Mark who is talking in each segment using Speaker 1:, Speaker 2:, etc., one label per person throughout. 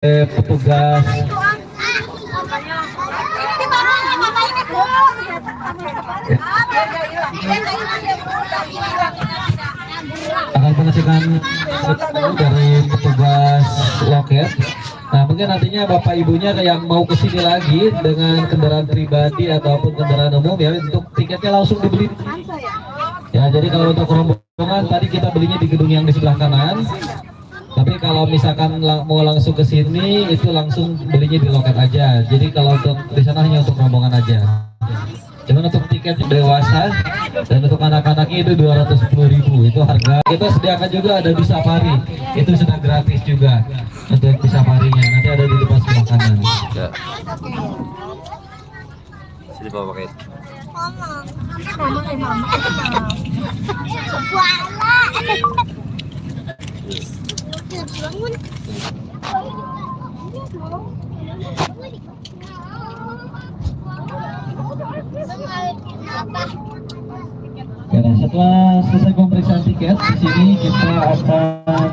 Speaker 1: petugas akan pengecekan dari petugas loket. Nah, mungkin nantinya bapak ibunya yang mau ke sini lagi dengan kendaraan pribadi ataupun kendaraan umum ya, untuk tiketnya langsung dibeli. Ya, jadi kalau untuk rombongan tadi kita belinya di gedung yang di sebelah kanan. Tapi kalau misalkan mau langsung ke sini itu langsung belinya di loket aja. Jadi kalau untuk di sana hanya untuk rombongan aja. Cuman untuk tiket dewasa dan untuk anak-anaknya itu 210.000 itu harga. Kita sediakan juga ada di safari, itu sudah gratis juga untuk di safarinya. Nanti ada di depan sebelah kanan.
Speaker 2: Ya. Sini bawa pakai.
Speaker 1: Ya, setelah selesai pemeriksaan tiket, di sini kita akan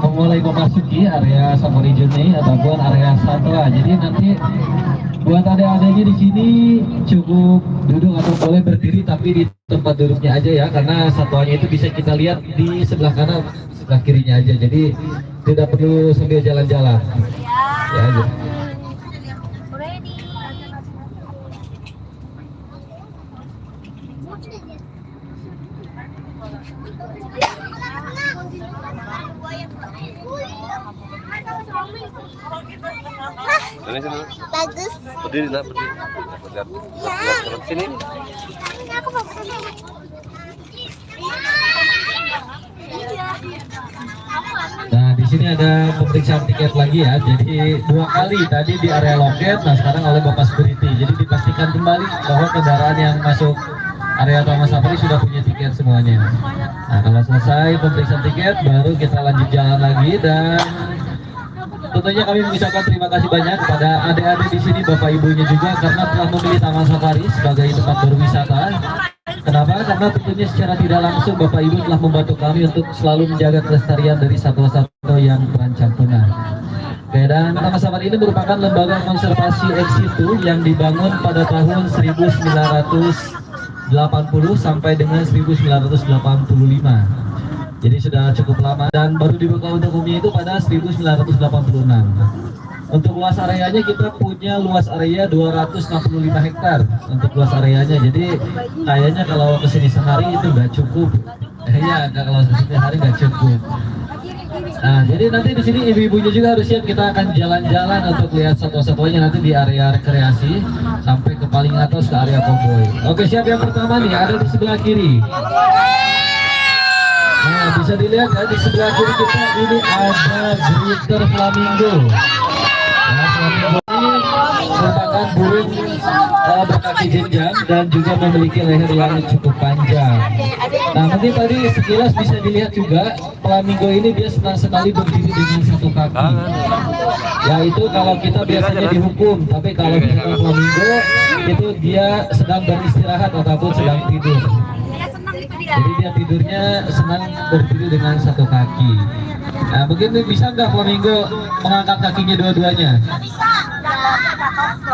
Speaker 1: memulai memasuki area safari journey ataupun area satwa. Jadi nanti buat adik-adiknya di sini cukup duduk atau boleh berdiri tapi di tempat duduknya aja ya, karena satwanya itu bisa kita lihat di sebelah kanan, sebelah kirinya aja. Jadi tidak perlu sambil jalan-jalan. Ya aja.
Speaker 2: Bagus. Berdiri nak, berdiri. Lihat sini.
Speaker 1: Nah, di sini ada pemeriksaan tiket lagi ya. Jadi 2 kali tadi di area loket, nah sekarang oleh Bapak Security. Jadi dipastikan kembali bahwa kendaraan yang masuk area Taman Safari sudah punya tiket semuanya. Nah, kalau selesai pemeriksaan tiket, baru kita lanjut jalan lagi. Dan tentunya kami mengucapkan terima kasih banyak kepada adik-adik di sini, bapak ibunya juga, karena telah memilih Taman Safari sebagai tempat berwisata. Kenapa? Karena tentunya secara tidak langsung bapak ibu telah membantu kami untuk selalu menjaga kelestarian dari satwa-satwa yang terancam punah. Oke, dan Taman Safari ini merupakan lembaga konservasi ex situ yang dibangun pada tahun 1980 sampai dengan 1985. Jadi sudah cukup lama dan baru dibuka untuk umum itu pada 1986. Untuk luas areanya kita punya luas area 265 hektar untuk luas areanya. Jadi kayaknya kalau kesini sehari itu nggak cukup. Iya, kalau kesini hari nggak cukup. Nah, jadi nanti di sini ibu-ibunya juga harus siap. Kita akan jalan-jalan untuk lihat satwa-satwanya nanti di area rekreasi sampai ke paling atas ke area koboi. Oke, siap. Yang pertama nih ada di sebelah kiri. Nah, bisa dilihat ya di sebelah kiri kita ini ada greater flamingo. Nah, flamingo ini merupakan burung berkaki jenjang dan juga memiliki leher yang cukup panjang. Nah, mungkin tadi sekilas bisa dilihat juga flamingo ini dia senang sekali berdiri dengan satu kaki. Yaitu kalau kita biasanya dihukum, tapi kalau kita flamingo itu dia sedang beristirahat ataupun sedang tidur. Jadi dia tidurnya senang berdiri dengan satu kaki. Nah, mungkin bisa nggak flamingo mengangkat kakinya dua-duanya?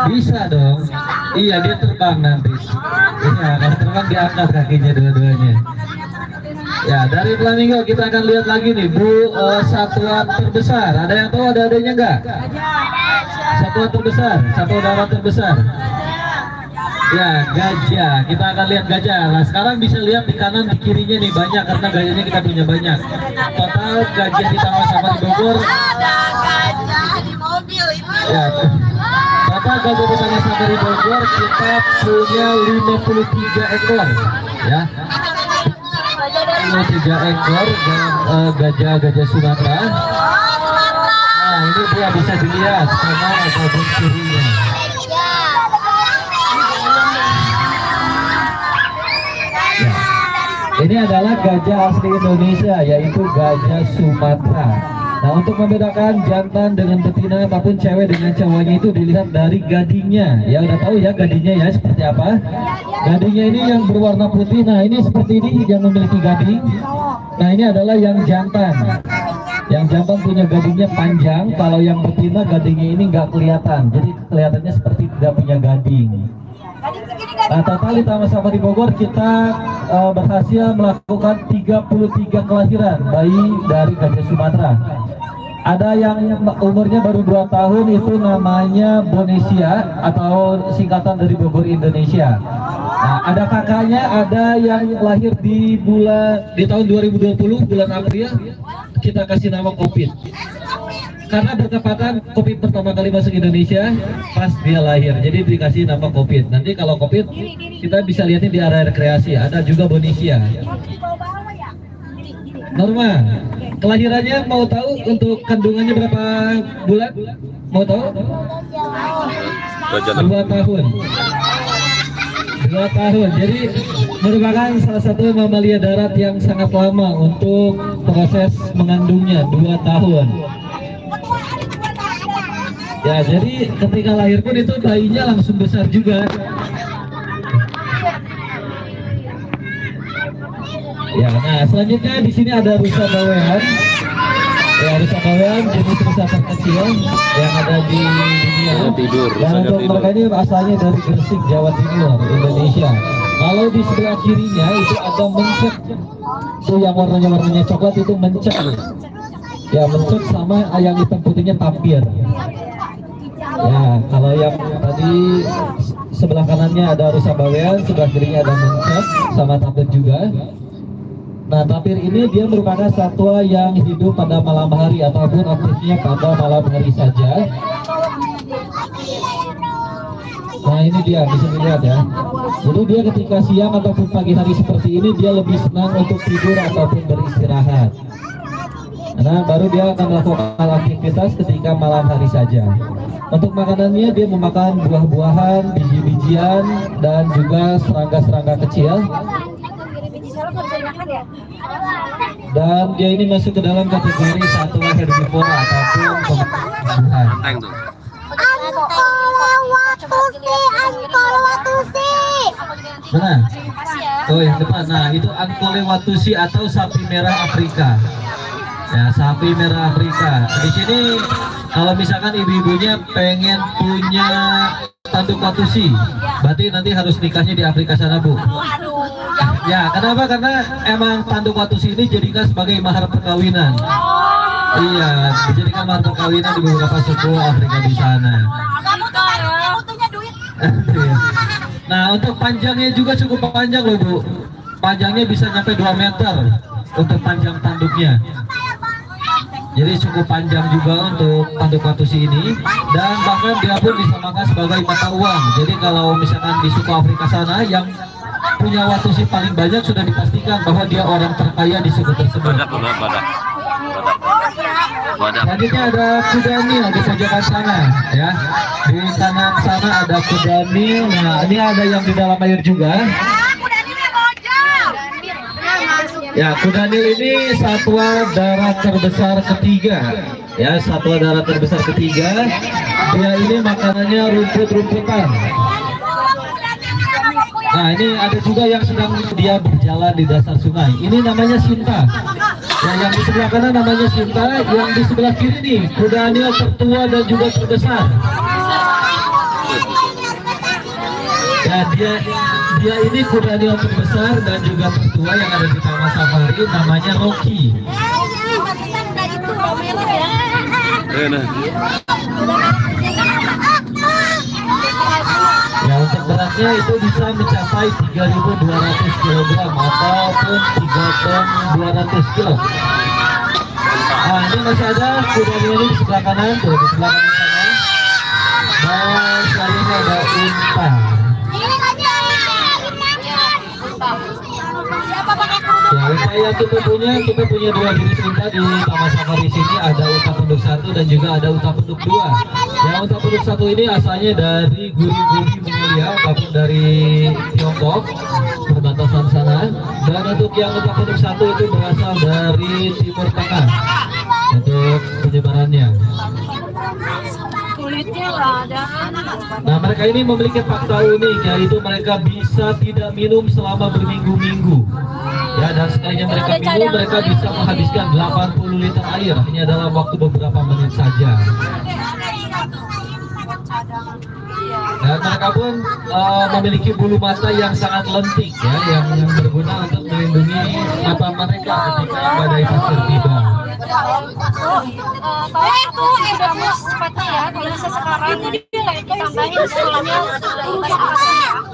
Speaker 1: Bisa dong. Iya, dia terbang nanti. Iya, kalau terbang diangkat kakinya dua-duanya. Ya, dari flamingo kita akan lihat lagi nih satwa terbesar. Ada yang tahu ada adanya nggak? Satwa terbesar, satwa darat terbesar. Ya, gajah. Kita akan lihat gajah. Nah, sekarang bisa lihat di kanan di kirinya nih banyak karena gajahnya kita punya banyak. Total gajah di Taman Safari Bogor.
Speaker 3: Ada gajah di mobil itu.
Speaker 1: Ya. Total gajah di Taman Safari Bogor kita punya 53 ekor. Ya. 53 ekor gajah Sumatera. Nah, ini dia bisa dilihat kanan ataupun kirinya. Ini adalah gajah asli Indonesia, yaitu gajah Sumatera. Nah, untuk membedakan jantan dengan betina ataupun cewek dengan cowoknya itu dilihat dari gadingnya. Ya udah tahu ya gadingnya ya seperti apa. Gadingnya ini yang berwarna putih. Nah, ini seperti ini yang memiliki gading. Nah, ini adalah yang jantan. Yang jantan punya gadingnya panjang, kalau yang betina gadingnya ini nggak kelihatan, jadi kelihatannya seperti tidak punya gading. Nah, total di Taman Safari Bogor kita berhasil melakukan 33 kelahiran bayi dari gajah Sumatera. Ada yang umurnya baru 2 tahun, itu namanya Bonesia atau singkatan dari Bogor Indonesia. Nah, ada kakaknya, ada yang lahir di tahun 2020 bulan April, kita kasih nama Covid. Karena bertepatan Covid pertama kali masuk Indonesia pas dia lahir, jadi dikasih nama Covid. Nanti kalau Covid kita bisa lihatnya di area rekreasi. Ada juga Bonesia. Norma, kelahirannya mau tahu untuk kandungannya berapa bulan? Mau tahu? 2 tahun. 2 tahun. Jadi merupakan salah satu mamalia darat yang sangat lama untuk proses mengandungnya, 2 tahun. Ya, jadi ketika lahir pun itu bayinya langsung besar juga. Ya, nah selanjutnya di sini ada rusa bawean. Ya, rusa bawean jenis rusa terkecil yang ada di dunia. Dan untuk mereka ini asalnya dari Gresik, Jawa Timur, Indonesia. Kalau di sebelah kirinya itu ada mencek. Itu yang warnanya coklat itu mencek. Ya, mencek sama yang hitam putihnya tapir. Ya, kalau yang tadi sebelah kanannya ada rusa bawean, sebelah kirinya ada mencek sama tapir juga. Nah, tapir ini dia merupakan satwa yang hidup pada malam hari ataupun aktifnya pada malam hari saja. Nah, ini dia bisa dilihat ya. Jadi dia ketika siang ataupun pagi hari seperti ini dia lebih senang untuk tidur ataupun beristirahat. Nah, baru dia akan melakukan aktivitas ketika malam hari saja. Untuk makanannya dia memakan buah-buahan, biji-bijian, dan juga serangga-serangga kecil. Dan dia ini masuk ke dalam kategori satwa herbivora ataupun pemakan. Nah, oh yang depan, nah itu Ankolewatusi atau sapi merah Afrika. Ya, sapi merah Afrika. Di sini kalau misalkan ibu-ibunya pengen punya tanduk watusi, berarti nanti harus nikahnya di Afrika sana, Bu. Ya, kenapa? Karena emang tanduk watusi ini dijadikan sebagai mahar perkawinan. Iya, dijadikan mahar perkawinan di beberapa suku Afrika di sana. Nah, untuk panjangnya juga cukup panjang loh, Bu. Panjangnya bisa sampai 2 meter untuk panjang tanduknya. Jadi cukup panjang juga untuk tanduk watusi ini, dan bahkan dia pun disamakan sebagai mata uang. Jadi kalau misalkan di suku Afrika sana yang punya watusi paling banyak sudah dipastikan bahwa dia orang terkaya di suku tersebut. Selanjutnya ada kuda Nil di pojokan sana, ya. Di kanan sana ada kuda Nil. Nah, ini ada yang di dalam air juga. Ya, kuda Nil ini satwa darat terbesar ketiga. Ya, satwa darat terbesar ketiga. Dia ini makanannya rumput-rumputan. Nah, ini ada juga yang sedang dia berjalan di dasar sungai. Ini namanya Sinta. Ya, yang di sebelah kanan namanya Sinta, yang di sebelah kiri nih kuda Nil tertua dan juga terbesar. Ya, dia ini kuda Nil terbesar dan juga tertua yang ada di Taman Safari, namanya Rocky. Ya, untuk beratnya itu bisa mencapai 3.200 kg ataupun 3 ton 200 kg. Nah, ini masih ada kuda Nil ini di sebelah kanan, tuh di sebelah kanan sana. Dan selanjutnya ada Intan. Ya, unta yang kita punya 2 jenis unta di Taman Safari sini. Ada unta penduk 1 dan juga ada unta penduk 2. Yang unta penduk 1 ini asalnya dari Guri-Guri Mongolia ataupun dari Tiongkok perbatasan sana. Dan untuk yang unta penduk 1 itu berasal dari Timur Tengah untuk penyebarannya.
Speaker 3: duitnya nggak ada.
Speaker 1: Nah, mereka ini memiliki fakta unik, yaitu mereka bisa tidak minum selama berminggu-minggu. Ya, dan sekalinya mereka minum, mereka bisa menghabiskan 80 liter air hanya dalam waktu beberapa menit saja. Dan mereka pun memiliki bulu mata yang sangat lentik, ya, yang berguna untuk melindungi mata mereka ketika badai pasir tiba.
Speaker 3: Kalau itu udah mus cepatnya ya, kalau bisa sekarang jadi kayak ditambahin sekolahnya rusak.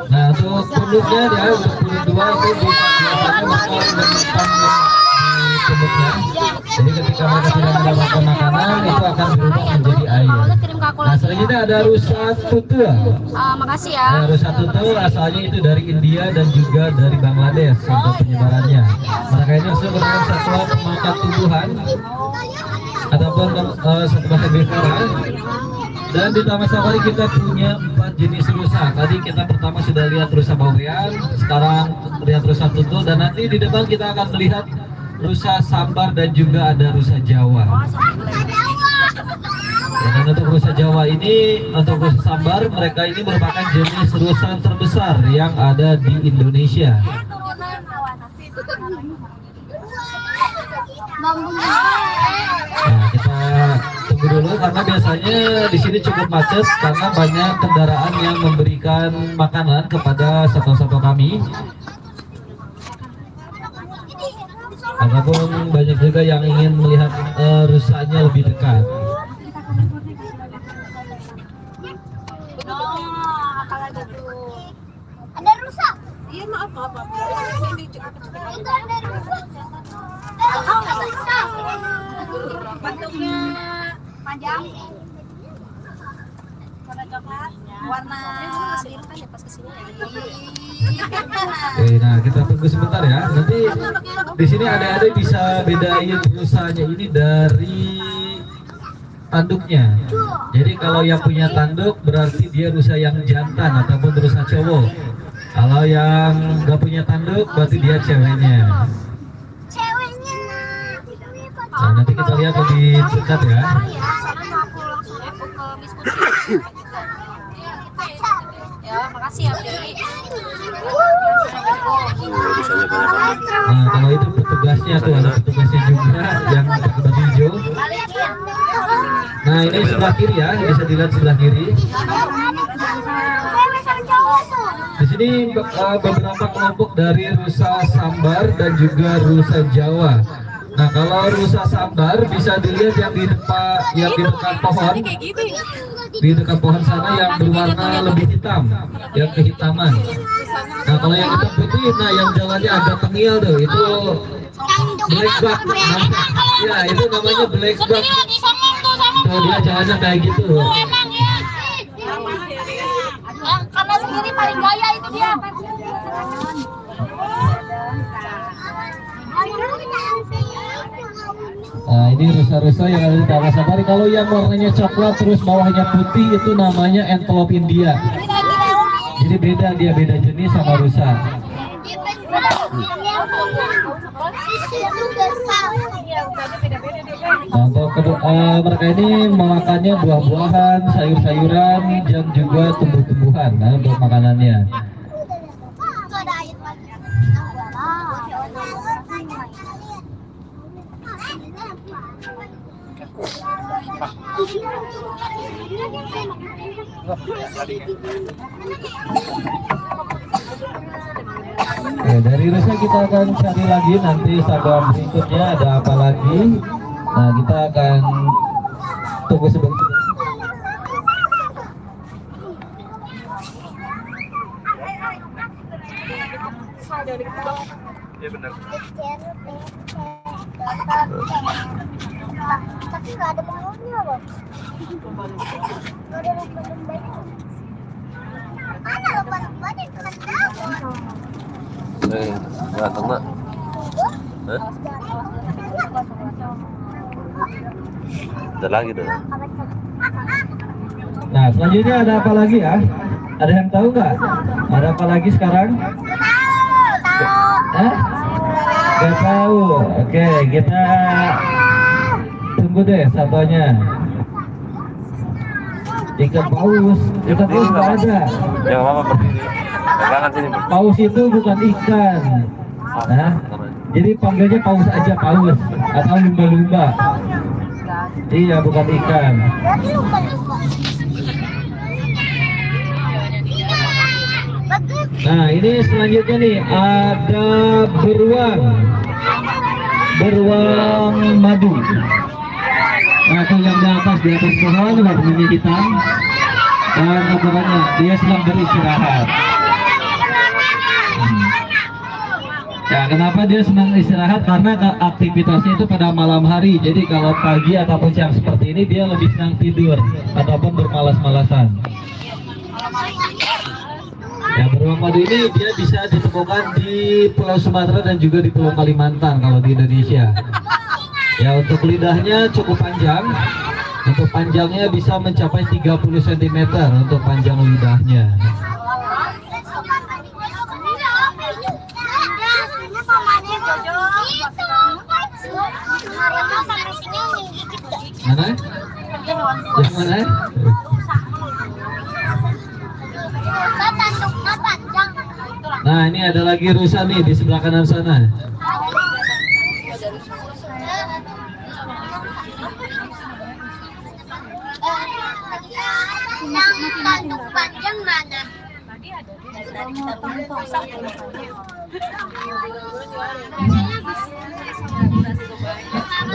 Speaker 1: Nah, untuk penduduknya ya, untuk penduduk dua itu biasanya bakal menyimpan di penduduknya. Jadi ketika mereka tidak mendapatkan makanan, itu akan berubah menjadi air. Nah, selanjutnya ada rusa tutul.
Speaker 3: Makasih ya.
Speaker 1: Nah, rusa tutul asalnya itu dari India dan juga dari Bangladesh untuk penyebarannya. Mereka ini merupakan satwa pemakan tumbuhan ataupun satwa herbivora. Dan di Taman Safari kita punya 4 jenis rusa. Tadi kita pertama sudah lihat rusa bawean, sekarang lihat rusa tutul, dan nanti di depan kita akan melihat rusa sambar dan juga ada rusa Jawa. Ya, dan untuk rusa Jawa ini, untuk rusa sambar, mereka ini merupakan jenis rusa terbesar yang ada di Indonesia. Nah, kita tunggu dulu karena biasanya di sini cukup macet karena banyak kendaraan yang memberikan makanan kepada satwa-satwa kami. Ataupun banyak juga yang ingin melihat rusanya lebih dekat.
Speaker 3: Ada rusa. Iya, maaf. Ini cukup. Bentuknya panjang, warna coklat, warna biru kan ya pas kesini.
Speaker 1: Oke, nah kita tunggu sebentar ya. Nanti di sini ada bisa bedain rusanya ini dari tanduknya. Jadi kalau yang punya tanduk berarti dia rusa yang jantan ataupun rusa cowok. Kalau yang nggak punya tanduk berarti dia ceweknya. Nah, nanti kita lihat lebih dekat ya.
Speaker 3: Ya, makasih ya, Bi.
Speaker 1: Nah, kalau itu petugasnya tuh, ada petugasnya juga yang pakai baju hijau. Nah, ini sebelah kiri ya, bisa dilihat sebelah kiri. Di sini beberapa kelompok dari rusa sambar dan juga rusa Jawa. Nah, kalau rusa sambar bisa dilihat yang di dekat pohon, di dekat pohon sana yang berwarna lebih hitam, yang kehitaman. Nah, kalau yang hitam putih, nah yang jalannya agak tengil tuh, itu black buck. Ya, itu namanya black buck. Tuh dia jalannya kayak gitu.
Speaker 3: Karena sendiri paling gaya itu dia.
Speaker 1: Nah, ini rusa-rusa yang ada di Taman Safari. Kalau yang warnanya coklat terus bawahnya putih itu namanya antelope India. Jadi beda, dia beda jenis sama rusa. Nah, untuk mereka ini memakannya buah-buahan, sayur-sayuran, dan juga tumbuh-tumbuhan. Nah, untuk makanannya. Oke, dari rusa kita akan cari lagi nanti sabang berikutnya ada apa lagi. Nah, kita akan tunggu sebentar.
Speaker 2: Ya benar.
Speaker 3: Tapi nggak ada penghuninya loh. Nggak ada lumba-lumbanya. Mana lumba-lumbanya? Nggak tahu.
Speaker 2: Nggak kena. Hah? Ada lagi deh.
Speaker 1: Nah, selanjutnya ada apa lagi ya? Ada yang tahu nggak? Ada apa lagi sekarang? Gak tahu. Oke, kita tunggu deh satunya. Ikan paus nggak ada.
Speaker 2: Yang apa berdiri? Pegangan sini bro.
Speaker 1: Paus itu bukan ikan. Nah, jadi panggilnya paus aja, paus atau lumba-lumba. Iya, bukan ikan. Nah, ini selanjutnya nih ada beruang madu. Nah, itu yang di atas pohon warnanya hitam dan gambarannya dia sedang beristirahat. Ya, kenapa dia senang istirahat? Karena aktivitasnya itu pada malam hari. Jadi kalau pagi ataupun siang seperti ini dia lebih senang tidur ataupun bermalas-malasan. Ya, beruang madu ini dia bisa ditemukan di Pulau Sumatera dan juga di Pulau Kalimantan kalau di Indonesia. Ya, untuk lidahnya cukup panjang. Untuk panjangnya bisa mencapai 30 cm untuk panjang lidahnya. Mana? Yang mana? Nah, ini ada lagi rusa nih di sebelah kanan sana.
Speaker 4: Tanduk panjang mana?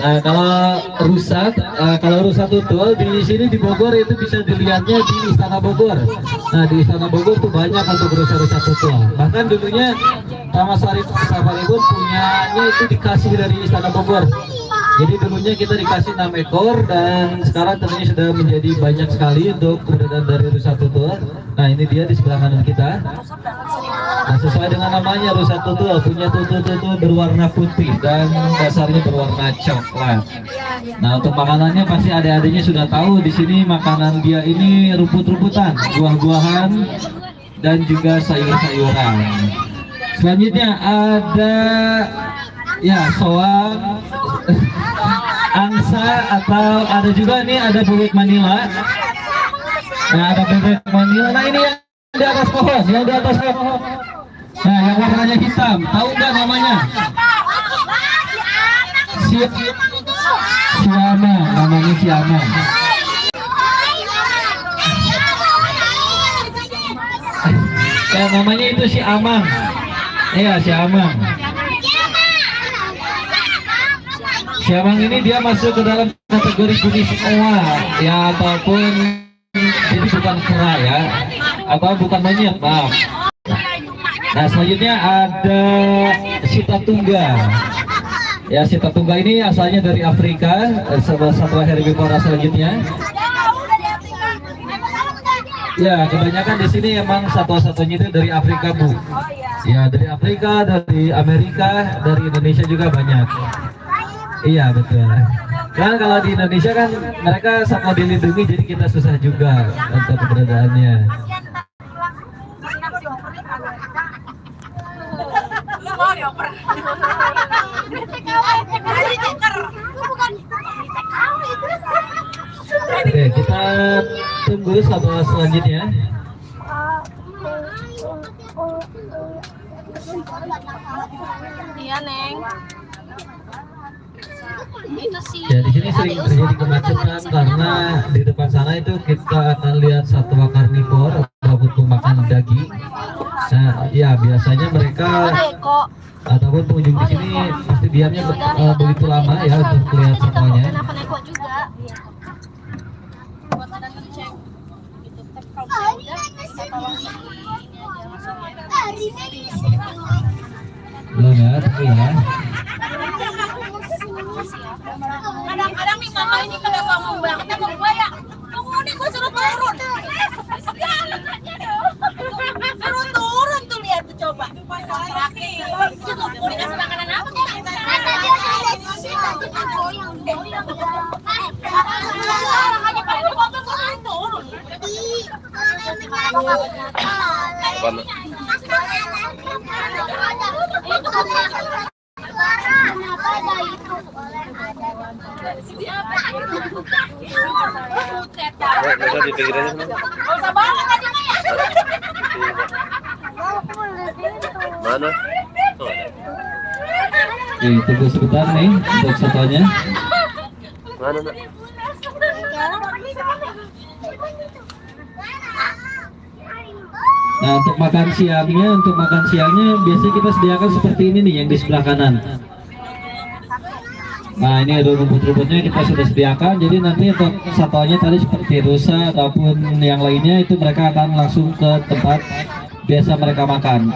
Speaker 1: Nah, kalau rusa tutul di sini di Bogor itu bisa dilihatnya di Istana Bogor. Nah, di Istana Bogor tuh banyak untuk rusa-rusa tutul. Bahkan dulunya Taman Safari pun punyanya itu dikasih dari Istana Bogor. Jadi dulunya kita dikasih 6 ekor dan sekarang tentunya sudah menjadi banyak sekali untuk keberadaan dari rusa tutul. Nah, ini dia di sebelah kanan kita. Nah, sesuai dengan namanya rusa tutul, punya tutul berwarna putih dan dasarnya berwarna coklat. Nah, untuk makanannya pasti adik-adiknya sudah tahu. Di sini makanan dia ini rumput-rumputan, buah-buahan dan juga sayur-sayuran. Selanjutnya ada ya soang, angsa, atau ada juga nih ada bebek Manila. Nah, ada bebek Manila. Nah, ini yang di atas pohon, Nah, yang warnanya hitam, tahu nggak namanya? Siama, namanya Siama. Ya, namanya itu si Amang. Iya, si Amang. Si Amang ini dia masuk ke dalam kategori jenis oa, ya, ataupun jadi bukan kera ya, atau bukan monyet, maaf. Nah, selanjutnya ada Sitatungga. Ya, Sitatungga ini asalnya dari Afrika, satwa herbivora selanjutnya. Ya, kebanyakan di sini emang satwa-satwanya itu dari Afrika, Bu. Ya, dari Afrika, dari Amerika, dari Indonesia juga banyak. Iya, betul. Kan kalau di Indonesia kan mereka satwa dilindungi, jadi kita susah juga untuk keberadaannya. Oke, kita tunggu satwa selanjutnya.
Speaker 3: Iya, Neng. Itu sih.
Speaker 1: Ya, di sini sering terjadi kemacetan karena di depan sana itu kita akan lihat satwa karnivor ataupun pemakan daging. Nah, ya biasanya mereka ataupun pengunjung di sini pasti diamnya begitu lama ya untuk melihat satwanya. Belum ya, tapi ya.
Speaker 4: Kadang-kadang nih mama ini kalau ngomong banget sama gue ya, penghuni gue suruh turun. Suruh turun tuh, lihat tuh, coba. Dikasih makanan apa tuh?
Speaker 2: Mereka di pinggirannya sana.
Speaker 4: Gak usah banget aja mah ya.
Speaker 2: Mana? Oh.
Speaker 1: Tunggu sebentar nih untuk satunya.
Speaker 2: Mana nak?
Speaker 1: Nah, untuk makan siangnya biasanya kita sediakan seperti ini nih yang di sebelah kanan. Nah, ini ada rumput-rumputnya kita sudah sediakan. Jadi nanti untuk satuannya tadi seperti rusa ataupun yang lainnya itu mereka akan langsung ke tempat biasa mereka makan.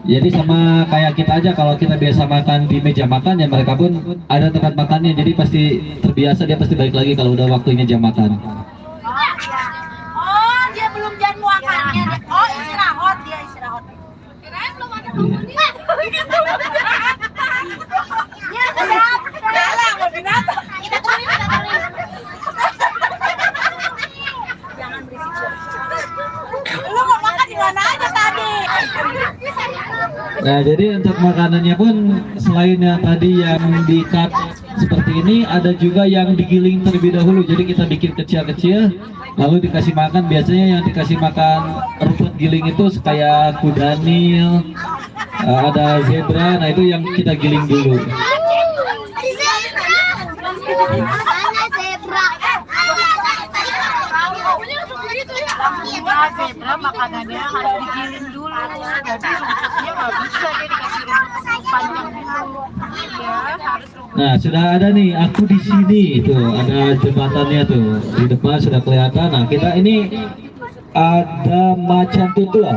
Speaker 1: Jadi sama kayak kita aja, kalau kita biasa makan di meja makan ya mereka pun ada tempat makannya. Jadi pasti terbiasa, dia pasti balik lagi kalau udah waktunya jam makan.
Speaker 4: Oh, dia belum jam makannya. Oh, istirahat, dia istirahat. Kirain belum ada bangun dia. Ya, jalan mau binatang. Kita turunin, kita turunin. Jangan berisik. Lu mau makan di mana aja tadi?
Speaker 1: Nah, jadi untuk makanannya pun selain yang tadi yang di-cut seperti ini, ada juga yang digiling terlebih dahulu. Jadi kita bikin kecil-kecil, lalu dikasih makan. Biasanya yang dikasih makan rumput giling itu kayak kuda nil, ada zebra. Nah, itu yang kita giling dulu.
Speaker 3: Zebra makanannya harus digiling dulu, jadi rumputnya nggak bisa dia dikasih rumput panjang dulu. Ya, harus rumput.
Speaker 1: Nah, sudah ada nih aku di sini tuh, ada jembatannya tuh di depan sudah kelihatan. Nah, kita ini ada macan tutul.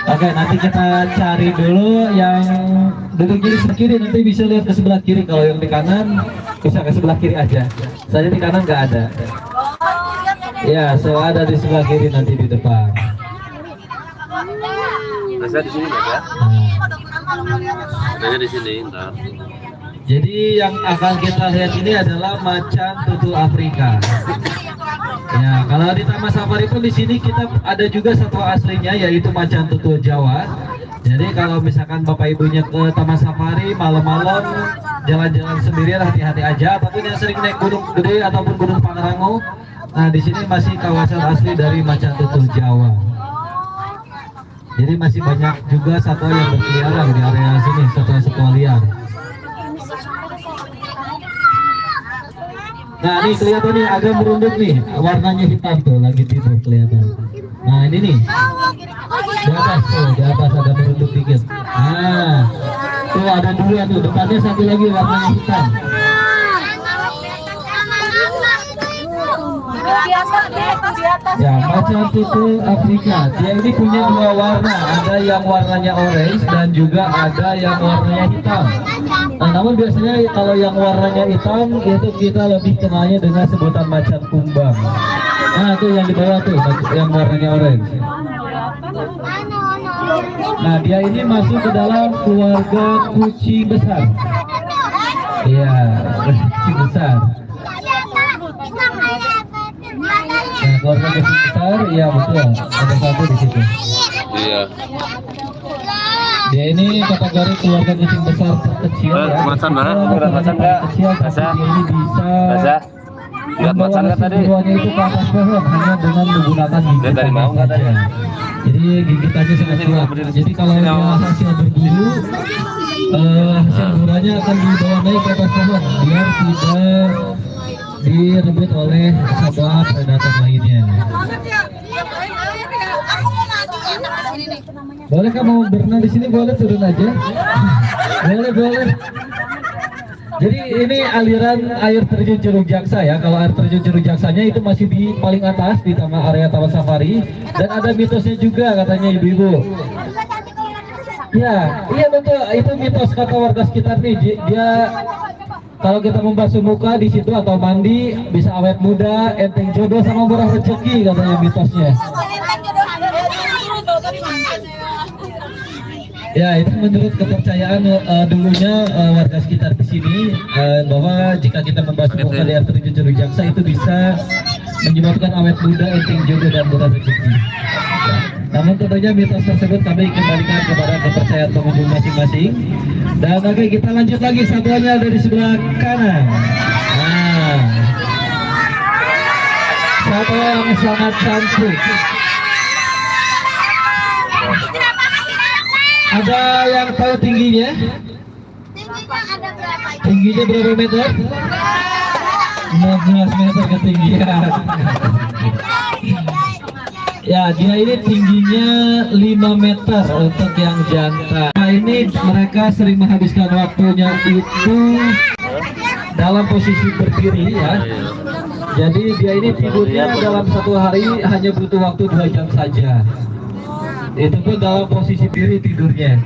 Speaker 1: Oke, nanti kita cari dulu yang duduk kiri sebelah kiri, nanti bisa lihat ke sebelah kiri. Kalau yang di kanan bisa ke sebelah kiri aja. Saya di kanan nggak ada. Ya, so ada di sebelah kiri nanti di depan.
Speaker 2: Masa di sini ya? Nanya di sini, ntar.
Speaker 1: Jadi yang akan kita lihat ini adalah macan tutul Afrika. Ya, kalau di Taman Safari pun di sini kita ada juga satwa aslinya, yaitu macan tutul Jawa. Jadi kalau misalkan bapak ibunya ke Taman Safari malam-malam jalan-jalan sendirian, hati-hati aja. Ataupun yang sering naik gunung gede ataupun gunung Pangrango, nah di sini masih kawasan asli dari macan tutul Jawa. Jadi masih banyak juga satwa yang berkeliaran di area sini, satwa-satwa liar. Nah, ini kelihatan nih agak merunduk nih, warnanya hitam tuh, lagi tidur kelihatan. Nah, ini nih di atas tuh, di atas agak merunduk dikit. Nah, tuh ada dua tuh, depannya satu lagi warnanya hitam. Ya, macan tutul Afrika. Dia ini punya dua warna, ada yang warnanya orange dan juga ada yang warnanya hitam. Nah, namun biasanya kalau yang warnanya hitam itu kita lebih kenalnya dengan sebutan macan kumbang. Nah, tuh yang di bawah tuh, yang warnanya orange. Nah, dia ini masuk ke dalam keluarga kucing besar. Iya, kucing besar. Nah, keluarga kucing besar, iya betul. Ada satu di situ.
Speaker 2: Iya.
Speaker 1: Dia ini kategori keluarga kucing besar terkecil ya.
Speaker 2: Macan mana? Lihat macan nggak? Masa?
Speaker 1: Dia ini bisa
Speaker 2: Masa? Lihat macan nggak tadi?
Speaker 1: Keduanya itu ke atas pohon hanya dengan menggunakan
Speaker 2: Lihat
Speaker 1: gigi
Speaker 2: dari mau nggak tadi?
Speaker 1: Jadi gigitannya sangat kuat. Jadi kalau dia hasil berburu, hasil buruannya akan dibawa naik ke atas pohon biar tidak direbut oleh satwa predator lainnya. Boleh kamu berenang di sini, boleh turun aja. Boleh, boleh. Jadi ini aliran air terjun Curug Jaksa ya. Kalau air terjun Curug Jaksanya itu masih di paling atas di area Taman Safari, dan ada mitosnya juga katanya ibu-ibu. Ya, iya betul. Itu mitos kata warga sekitar nih. Dia kalau kita membasuh muka di situ atau mandi bisa awet muda, enteng jodoh sama murah rezeki katanya mitosnya. Ya, itu menurut kepercayaan dulunya warga sekitar di sini, bahwa jika kita membasuh muka di air terjun Curug Jaksa itu bisa menyebabkan awet muda, enteng jodoh dan murah rezeki. Ya. Namun tentunya mitos tersebut kami kembalikan kepada kepercayaan pengunjung masing-masing. Dan oke, kita lanjut lagi, satuannya ada di sebelah kanan. Nah, foto yang sangat cantik. Ada yang tahu tingginya? Tingginya berapa meter? 15 meter ketinggian. Ya, dia ini tingginya 5 meter untuk yang jantan. Nah, ini mereka sering menghabiskan waktunya itu dalam posisi berdiri ya. Jadi dia ini tidurnya dalam satu hari hanya butuh waktu 2 jam saja. Itu pun dalam posisi diri tidurnya.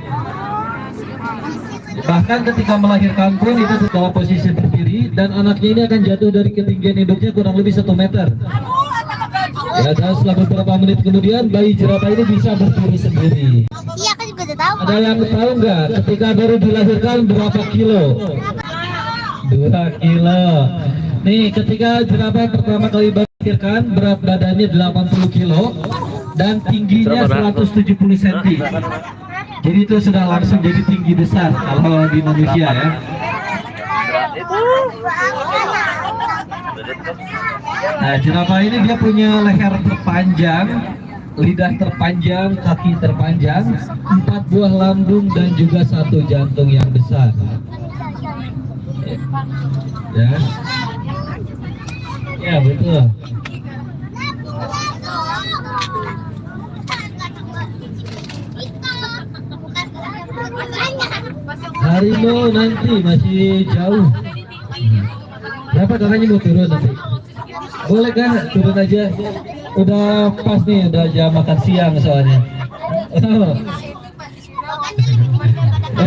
Speaker 1: Bahkan ketika melahirkan pun itu dalam posisi berdiri, dan anaknya ini akan jatuh dari ketinggian induknya kurang lebih 1 meter. Ya, dan setelah beberapa menit kemudian bayi jerapah ini bisa berdiri sendiri.
Speaker 4: Iya, kan juga udah tahu.
Speaker 1: Ada yang tahu nggak ketika baru dilahirkan berapa kilo? 2 kilo. Nih, ketika jerapah pertama kali dilahirkan berat badannya 80 kilo dan tingginya 170 cm. Jadi itu sudah langsung jadi tinggi besar kalau di manusia ya. Nah, jerapah ini dia punya leher terpanjang, lidah terpanjang, kaki terpanjang, 4 buah lambung dan juga 1 jantung yang besar. Ya, ya betul. Harimau nanti masih jauh. Berapa darahnya mau turun nanti? Boleh kan turun aja? Udah pas nih, udah jam makan siang soalnya.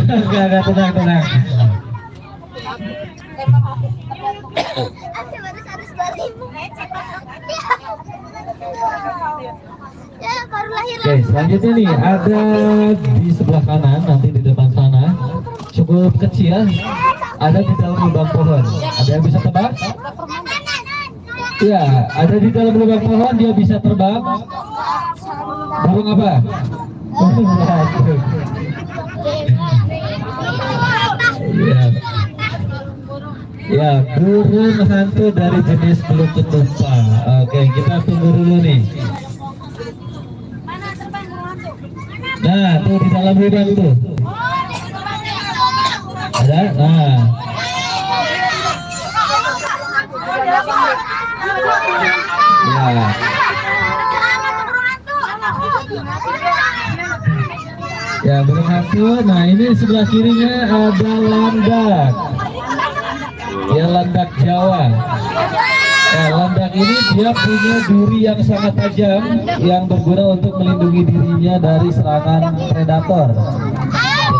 Speaker 1: Enggak, tenang. Oke, selanjutnya nih ada di sebelah kanan, nanti di depan sana, cukup kecil, ada di dalam lubang pohon. Ada yang bisa tebak? Ya, ada di dalam lubang pohon, dia bisa terbang. Burung apa? Burung hantu. Ya. Ya, burung hantu dari jenis belut ketumpang. Oke, kita tunggu dulu nih. Nah, tuh di dalam lubang tuh. Ada? Nah. Ya. Ya, burung hantu. Nah, ini sebelah kirinya ada landak. Ya, landak Jawa. Nah, landak ini dia punya duri yang sangat tajam yang berguna untuk melindungi dirinya dari serangan predator.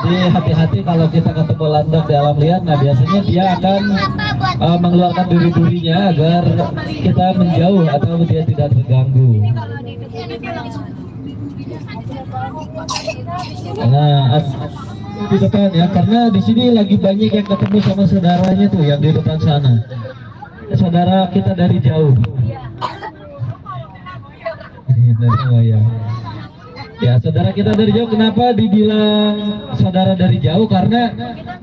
Speaker 1: Jadi hati-hati kalau kita ketemu landak di alam liar. Nah, biasanya dia akan mengeluarkan duri-durinya agar kita menjauh atau dia tidak terganggu. Nah, di depan ya, karena di sini lagi banyak yang ketemu sama saudaranya tuh yang di depan sana. Saudara kita dari jauh. Ya, saudara kita dari jauh. Kenapa dibilang saudara dari jauh? Karena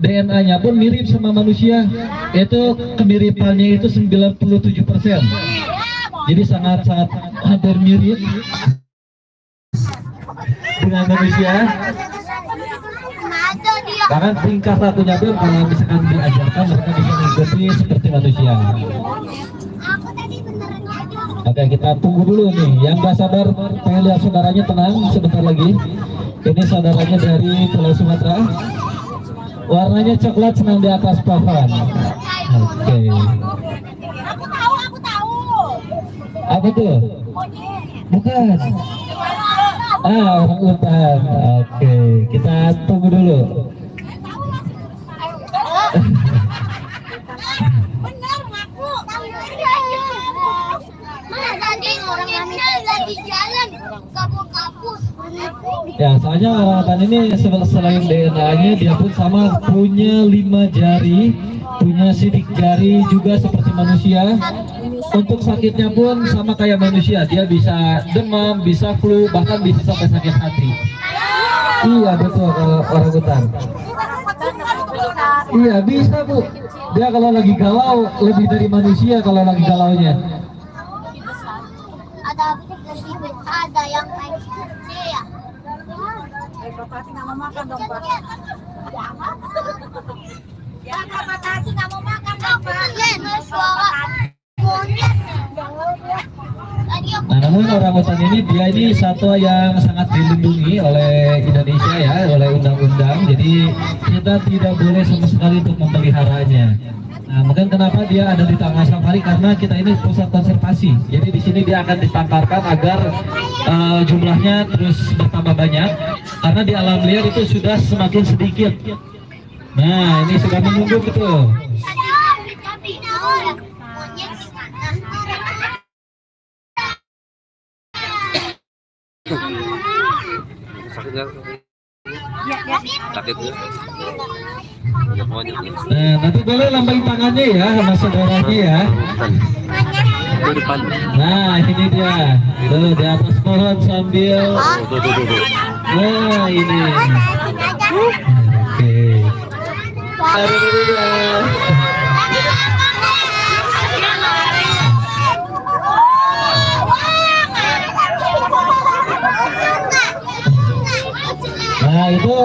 Speaker 1: DNA-nya pun mirip sama manusia. Itu kemiripannya itu 97%. Jadi sangat-sangat hampir mirip dengan manusia. Bahkan tingkah lakunya pun kalau misalkan diajarkan mereka bisa mengikuti seperti manusia. Oke, kita tunggu dulu nih. Yang gak sabar pengen lihat saudaranya, tenang, sebentar lagi. Ini saudaranya dari Pulau Sumatera. Warnanya coklat, senang di atas pohon. Oke.
Speaker 4: Aku tahu.
Speaker 1: Apa tuh? Bukan. Orang utan. Oke, kita tunggu dulu.
Speaker 4: Benar ngaku. Tadi orangnya lagi jalan kabur-kabur.
Speaker 1: Ya, soalnya orangutan ini selain DNA-nya dia pun sama punya 5 jari, punya sidik jari juga seperti manusia. Untuk sakitnya pun sama kayak manusia, dia bisa demam, bisa flu, bahkan bisa sampai sakit hati. Iya betul kalau orangutan. Iya bisa Bu. Dia kalau lagi galau lebih dari manusia kalau lagi galaunya.
Speaker 4: Ada yang main sih ya.
Speaker 3: Bapak Tati nggak mau makan dong, Pak.
Speaker 4: Ya, Bapak Tati nggak mau makan dong, Pak. Suara monyet.
Speaker 1: Nah, namun orangutan ini satwa yang sangat dilindungi oleh Indonesia ya, oleh undang-undang. Jadi kita tidak boleh sama sekali untuk memeliharanya. Nah, mungkin kenapa dia ada di Taman Safari, karena kita ini pusat konservasi. Jadi di sini dia akan ditangkarkan agar jumlahnya terus bertambah banyak. Karena di alam liar itu sudah semakin sedikit. Nah, ini sudah menunggu betul.
Speaker 2: Sakitnya sakitnya
Speaker 1: Nah, nanti boleh lambaiin tangannya ya sama saudaranya ya.
Speaker 2: di depan.
Speaker 1: Nah, ini dia. Tuh di atas pohon sambil.
Speaker 2: Tuh.
Speaker 1: Nah, ini. Oke. Aduh. Nah, itu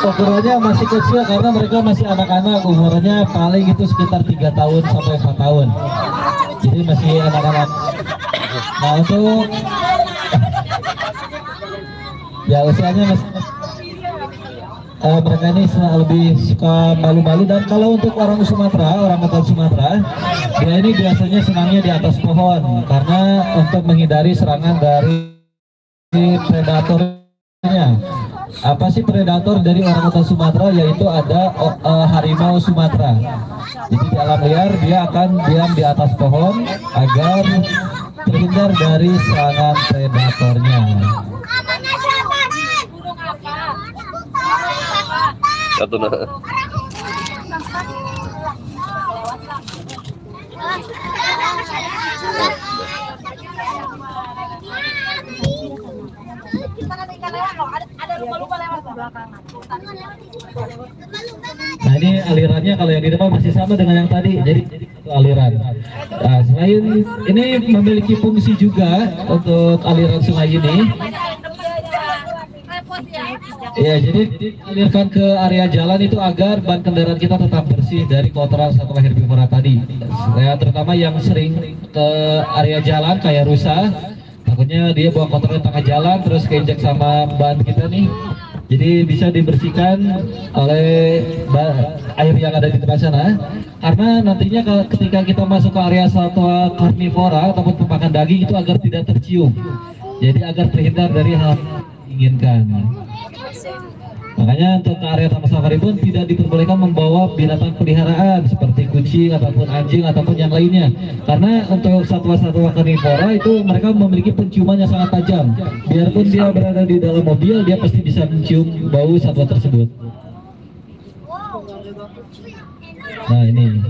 Speaker 1: ukurannya masih kecil karena mereka masih anak-anak, umurnya paling itu sekitar 3 tahun sampai 4 tahun. Jadi masih anak-anak. Nah, untuk ya usianya masih mereka ini lebih suka malu-malu. Dan kalau untuk orang utan Sumatera, dia ini biasanya senangnya di atas pohon karena untuk menghindari serangan dari predatornya. Apa sih predator dari orangutan Sumatera? Yaitu ada harimau Sumatera. Jadi di alam liar dia akan diam di atas pohon agar terhindar dari serangan predatornya.
Speaker 2: Satu nah.
Speaker 1: Nah, ini alirannya kalau yang di depan masih sama dengan yang tadi, jadi itu aliran. Nah, selain ini memiliki fungsi juga untuk aliran sungai ini. Ya, jadi alirkan ke area jalan itu agar ban kendaraan kita tetap bersih dari kotoran satwa herbivora tadi. Ya, terutama yang sering ke area jalan kayak rusa, takutnya dia buang kotoran di tengah jalan terus keinjak sama ban kita nih. Jadi bisa dibersihkan oleh air yang ada di depan sana. Karena nantinya ketika kita masuk ke area satwa karnivora ataupun pemakan daging itu agar tidak tercium. Jadi agar terhindar dari hal yang diinginkan. Makanya untuk ke area Taman Safari pun tidak diperbolehkan membawa binatang peliharaan seperti kucing ataupun anjing ataupun yang lainnya. Karena untuk satwa-satwa karnivora itu mereka memiliki penciuman yang sangat tajam. Biarpun dia berada di dalam mobil, dia pasti bisa mencium bau satwa tersebut. Nah, ini.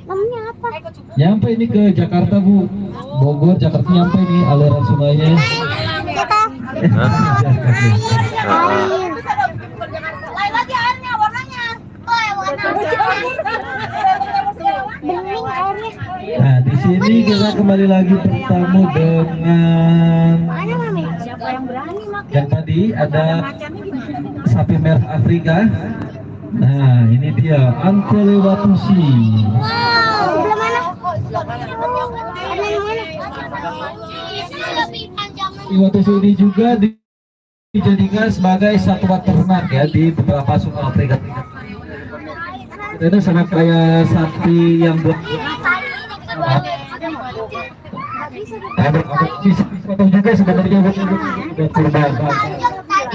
Speaker 4: Namanya apa?
Speaker 1: Nyampe ini ke Jakarta, Bu. Bogor, Jakarta nyampe ini aliran sungainya.
Speaker 4: Lain lagi airnya, warnanya. Bening airnya.
Speaker 1: Nah, di sini kita kembali lagi bertemu dengan
Speaker 4: Siapa yang berani makan?
Speaker 1: yang tadi ada sapi merah Afrika. Nah, ini dia Ankole Watusi.
Speaker 4: Wow, sebelah mana?
Speaker 1: Watusi ini juga dijadikan sebagai satwa ternak ya di beberapa sungai Afrika. Itu sangat kayak sapi yang potong juga sebenarnya buat kurban.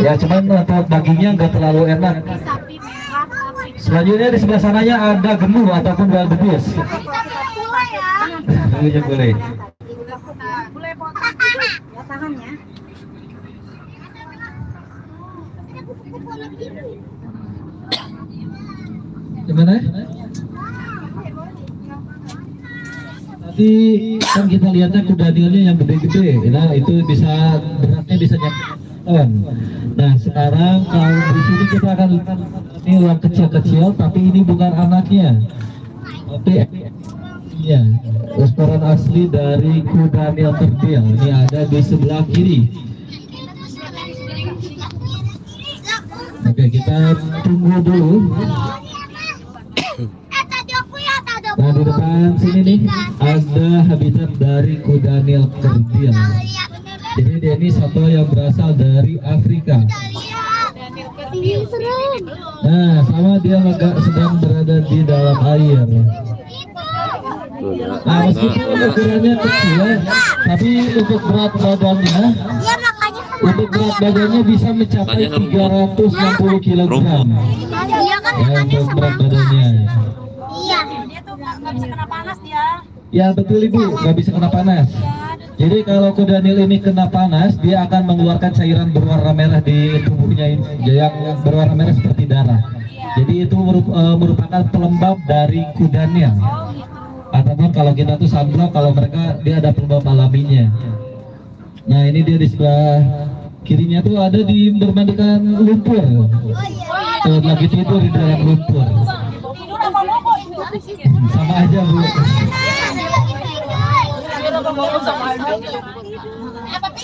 Speaker 1: Ya cuman untuk dagingnya nggak terlalu enak. Selanjutnya di sebelah sananya ada genu ataupun wildebeest. Genunya boleh. Gimana? Tadi kan kita lihatnya kuda nilnya yang gede-gede. Nah itu bisa beratnya bisa nyampe on. Nah sekarang kalau di sini kita akan ini yang kecil-kecil, tapi ini bukan anaknya. Oke, iya, restoran asli dari kuda Nil Terbil. Ini ada di sebelah kiri. Oke, kita tunggu dulu. Nah di depan sini nih ada habitat dari kuda Nil Terbil. Jadi dia ini satwa yang berasal dari Afrika. Nah sama dia sedang berada di dalam air. Nah meskipun ukurannya kecil, tapi untuk berat badannya bisa mencapai 360 kg.
Speaker 4: Iya kan
Speaker 1: Ya, untuk berat badannya.
Speaker 4: Iya. Dia tuh nggak bisa kena panas dia.
Speaker 1: Ya betul ibu, nggak bisa kena panas. Jadi kalau kuda Nil ini kena panas, dia akan mengeluarkan cairan berwarna merah di tubuhnya yang berwarna merah seperti darah. Jadi itu merupakan pelembab dari kuda Nil. Ataupun kalau kita tuh sunblock, kalau mereka dia ada pelembab alaminya. Nah ini dia di sebelah kirinya tuh ada di bermandikan lumpur. Kalau lagi tidur di dalam lumpur. Sama aja bu.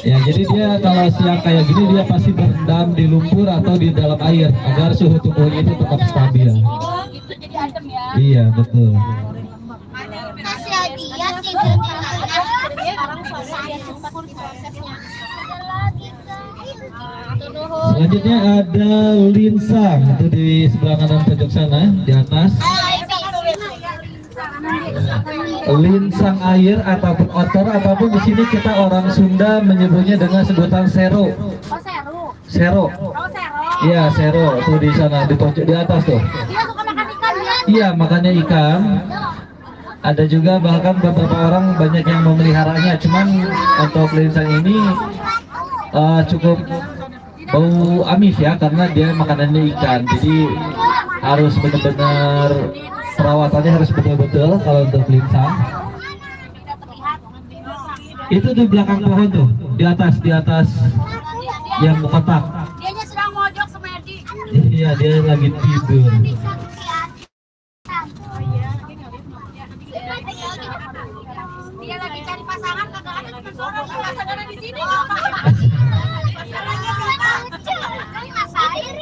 Speaker 1: Ya jadi dia kalau siang kayak gini dia pasti berendam di lumpur atau di dalam air agar suhu tubuhnya itu tetap stabil. Iya betul. Selanjutnya ada linsang itu di sebelah kanan pojok sana di atas. Linsang air ataupun otter ataupun di sini kita orang Sunda menyebutnya dengan sebutan sero. Sero. Iya sero tuh di sana di pojok di atas tuh. Iya makannya ikan. Ada juga bahkan beberapa orang banyak yang memeliharanya. Cuman untuk linsang ini cukup bau amis ya karena dia makanannya ikan. Jadi harus benar-benar perawatannya harus betul-betul kalau untuk linsang. Itu di belakang pohon tuh, di atas yang kotak.
Speaker 4: Dianya sedang mojok sama Edi.
Speaker 1: Iya dia lagi tidur.
Speaker 4: Dia lagi cari pasangan kagak ada teman orang pasangan ada di sini. Pasangannya lucu. Mas air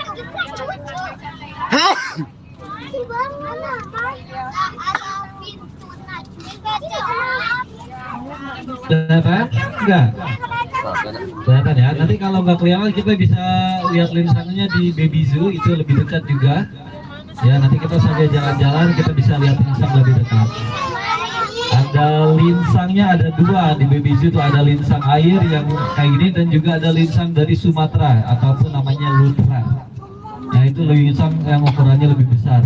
Speaker 1: Kelihatan? Enggak? Kelihatan ya. Nanti kalau nggak kelihatan kita bisa lihat linsangnya di Baby Zoo, itu lebih dekat juga. Ya nanti kita saja jalan-jalan kita bisa lihat linsang lebih dekat. Ada linsangnya ada dua di Baby Zoo, itu ada linsang air yang kayak gini dan juga ada linsang dari Sumatera ataupun namanya lutra. Nah itu linsang yang ukurannya lebih besar.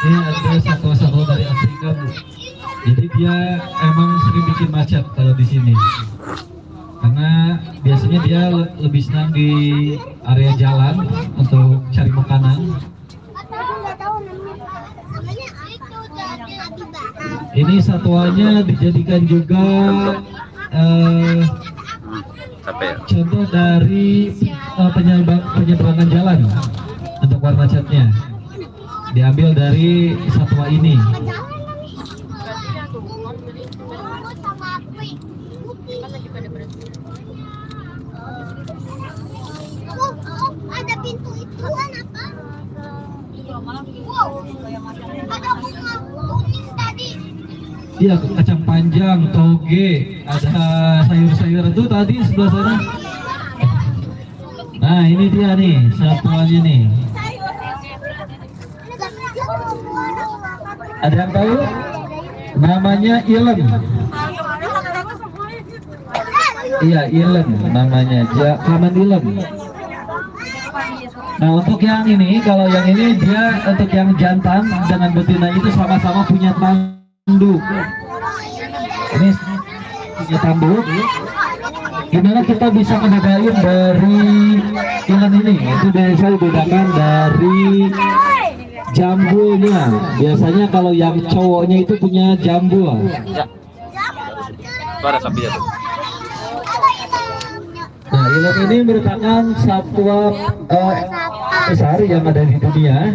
Speaker 1: Ini ada satwa-satwa dari Afrika bu. Jadi dia emang sering bikin macet kalau di sini. Karena biasanya dia lebih senang di area jalan untuk cari makanan. Ini satwanya dijadikan juga contoh dari penyeberangan jalan untuk warna catnya. Diambil dari satwa ini.
Speaker 4: ada pintu itu kan apa? Wow, ada bunga kuning tadi.
Speaker 1: Iya, kacang panjang, toge, ada sayur-sayuran tuh tadi sebelah sana. Nah, ini dia nih, satuannya nih. Ada yang tahu? Namanya ilem. Iya, ilem namanya. Kaman ilem. Nah, untuk yang ini, kalau yang ini dia untuk yang jantan dengan betina itu sama-sama punya tanduk. Ini punya tanduk. Gimana kita bisa ngebedain dari ilem ini? Itu biasa dibedakan dari jambunya. Biasanya kalau yang cowoknya itu punya jambul.
Speaker 2: Ya. Itu ada sapinya tuh.
Speaker 1: Nah, ilem ini merupakan satwa besar yang ada di dunia.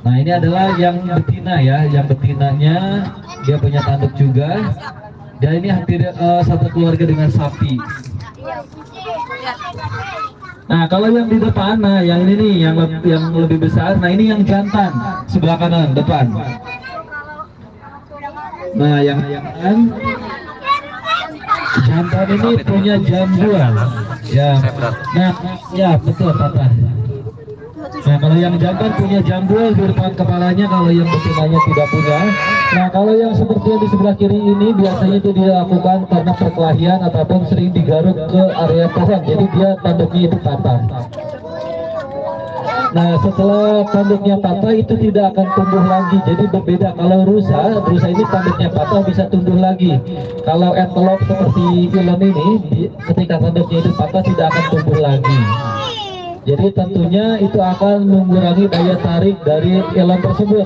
Speaker 1: Nah, ini adalah yang betina ya, yang betinanya dia punya tanduk juga. Dan ini hampir satu keluarga dengan sapi. Nah, kalau yang di depan, nah yang ini nih, yang lebih besar. Nah, ini yang jantan sebelah kanan depan. Nah, yang kanan jantan ini punya jambuan. Ya, nah, ya betul Papa. Nah, kalau yang jantan punya jambul di depan kepalanya, kalau yang betinanya tidak punya. Nah, kalau yang seperti yang di sebelah kiri ini biasanya itu dilakukan karena perkelahian ataupun sering digaruk ke area pohon, jadi dia tanduknya itu patah. Nah, setelah tanduknya patah itu tidak akan tumbuh lagi, jadi berbeda. Kalau rusa ini tanduknya patah bisa tumbuh lagi. Kalau antelope seperti ilem ini, ketika tanduknya itu patah tidak akan tumbuh lagi. Jadi tentunya itu akan mengurangi daya tarik dari ilem tersebut.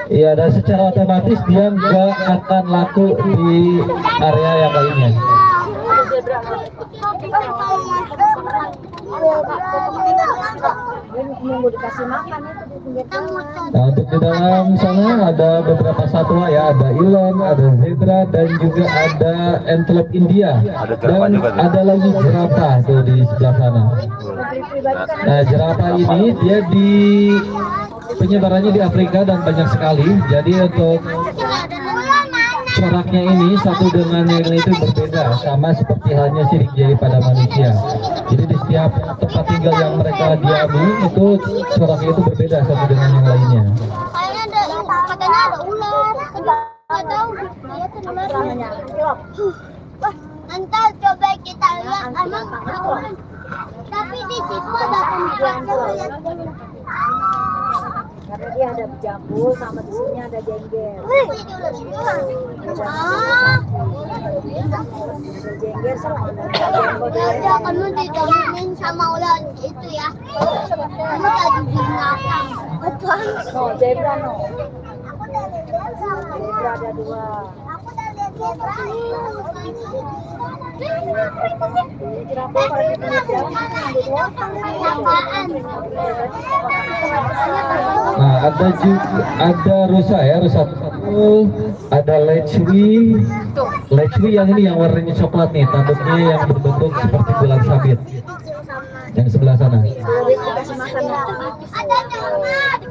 Speaker 1: Iya, dan secara otomatis dia nggak akan laku di area yang lainnya. Nah, untuk di dalam sana ada beberapa satwa ya, ada ilem, ada zebra, dan juga ada antelope India, dan ada lagi jerapah tuh di sebelah sana. Nah, jerapah ini dia di penyebarannya di Afrika dan banyak sekali. Jadi untuk coraknya ini satu dengan yang itu berbeda, sama seperti halnya sidik jari pada manusia. Jadi di setiap tempat tinggal yang mereka diami itu coraknya itu berbeda satu dengan yang lainnya.
Speaker 4: Katanya ada ular, nggak tahu dia tuh ularnya. Entar coba kita lihat emang ada. Tapi di situ ada pembicaraan.
Speaker 5: Karena dia ada jambul sama di sini ada jengger. Jengger sama
Speaker 4: ada kamu ditemenin sama ular itu ya. Kamu tadi binatang. Betul.
Speaker 5: No, zebra no.
Speaker 4: Aku udah lihat
Speaker 5: Zebra ada dua.
Speaker 4: Aku udah lihat zebra.
Speaker 5: Jerapah pada di pinggir jalan ada dua.
Speaker 1: Nah, ada juga ada rusa ya, rusa tul, ada lechwi yang ini yang warnanya coklat nih, tanduknya yang berbentuk seperti bulan sabit. Yang sebelah sana.
Speaker 5: Dikasih makan.
Speaker 4: Ada jangan.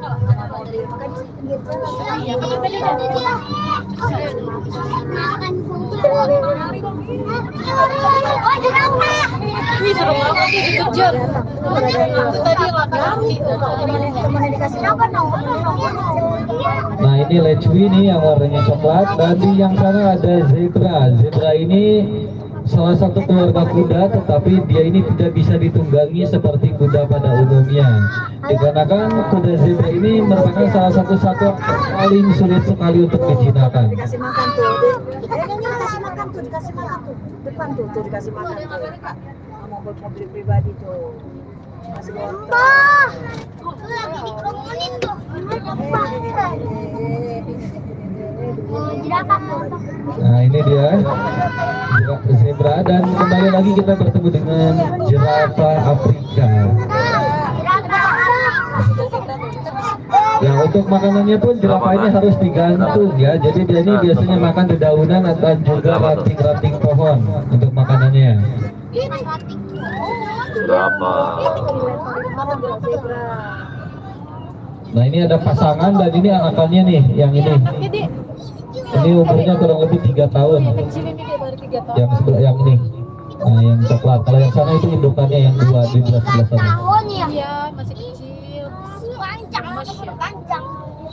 Speaker 4: Oh, jerapah.
Speaker 3: Ini serem banget dikejar. Itu tadi laki-laki.
Speaker 5: Temannya dikasih makan.
Speaker 1: Nah, ini lechwi nih yang warnanya coklat, dan di yang sana ada zebra. Zebra ini salah satu keluarga kuda, tetapi dia ini tidak bisa ditunggangi seperti kuda pada umumnya. Dikarenakan kuda zebra ini merupakan salah satu satwa paling sulit sekali untuk dijinakkan.
Speaker 5: Dikasih makan tuh. Dikasih makan tuh, dikasih makan tuh. Depan tuh dikasih makan tuh. Sama mobil pribadi tuh. Masih wortel.
Speaker 4: Itu lagi dikerumunin tuh.
Speaker 1: Nah, ini dia zebra, dan kembali lagi kita bertemu dengan jerapah Afrika. Ya, untuk makanannya pun jerapah ini harus digantung ya. Jadi dia ini biasanya makan dedaunan atau juga ranting-ranting pohon untuk makanannya.
Speaker 2: Berapa?
Speaker 1: Nah ini ada pasangan dan ini anakannya nih, yang ini. Ini umurnya kurang lebih 3 tahun. Yang sebelah yang ini. Nah yang coklat. Kalau yang sana itu indukannya yang dua di sebelah sana.
Speaker 3: Iya, masih kecil.
Speaker 4: Panjang.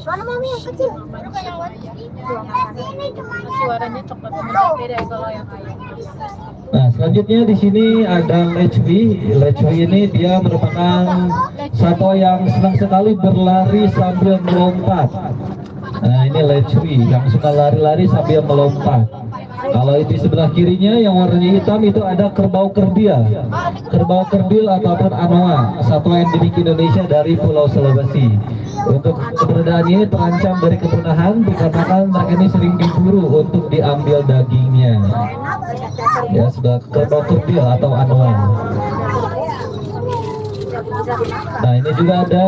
Speaker 4: Mana mami yang kecil?
Speaker 3: Suaranya coklat muda beda kalau yang ayam.
Speaker 1: Nah selanjutnya di sini ada Lechwi. Lechwi ini dia merupakan satwa yang senang sekali berlari sambil melompat. Nah ini Lechwi yang suka lari-lari sambil melompat. Kalau di sebelah kirinya yang warnanya hitam itu ada kerbau kerdil. Kerbau kerdil ataupun anoa, satwa endemik Indonesia dari Pulau Sulawesi. Untuk keberadaannya terancam dari kepunahan dikarenakan mereka ini sering diburu untuk diambil dagingnya. Ya, sudah kerbau kerdil atau anoa. Nah ini juga ada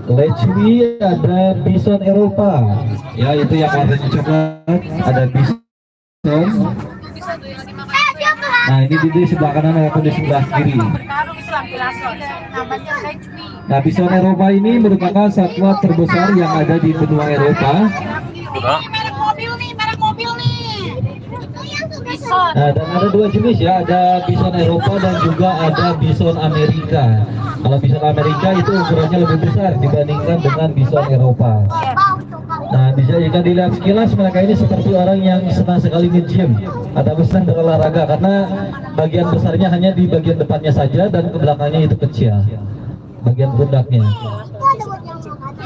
Speaker 1: Lechwi, ada bison Eropa. Ya itu yang warnanya coklat, ada bison. Nah ini di sebelah kanan maupun di sebelah kiri. Nah bison Eropa ini merupakan satwa terbesar yang ada di benua Eropa. Nah dan ada 2 jenis ya, ada bison Eropa dan juga ada bison Amerika. Kalau bison Amerika itu ukurannya lebih besar dibandingkan dengan bison Eropa. Nah bisa jika dilihat sekilas mereka ini seperti orang yang senang sekali nge-gym atau senang berolahraga karena bagian besarnya hanya di bagian depannya saja dan ke belakangnya itu kecil, bagian pundaknya.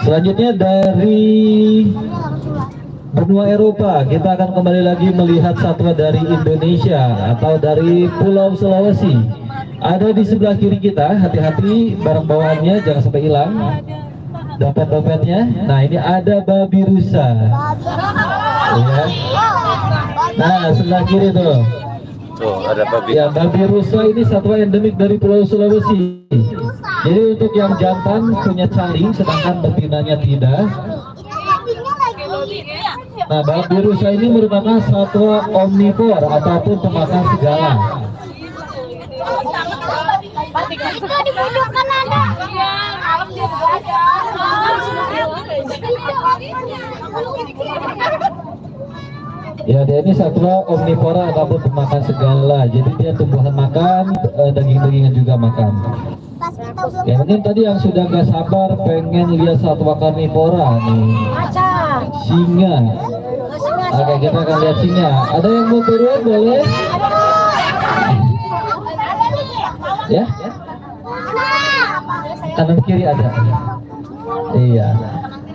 Speaker 1: Selanjutnya dari benua Eropa kita akan kembali lagi melihat satwa dari Indonesia atau dari Pulau Sulawesi. Ada di sebelah kiri kita, hati-hati barang bawaannya jangan sampai hilang. Dompet-dompetnya. Nah ini ada babi rusa. Ya. Nah sebelah kiri tuh.
Speaker 2: Tuh ada babi.
Speaker 1: Ya babi rusa ini satwa endemik dari Pulau Sulawesi. Jadi untuk yang jantan punya cari, sedangkan betinanya tidak. Nah babi rusa ini merupakan satwa omnivor ataupun pemakan segala.
Speaker 4: Jika dibutuhkan ada.
Speaker 1: Ya dia ini satwa omnivora ataupun pemakan segala. Jadi dia tumbuhan makan, daging-dagingan juga makan. Ya mungkin tadi yang sudah gak sabar pengen lihat satwa karnivora nih. Singa. Oke kita akan lihat singa. Ada yang mau turun boleh? Ya? Kanan kiri ada. Iya.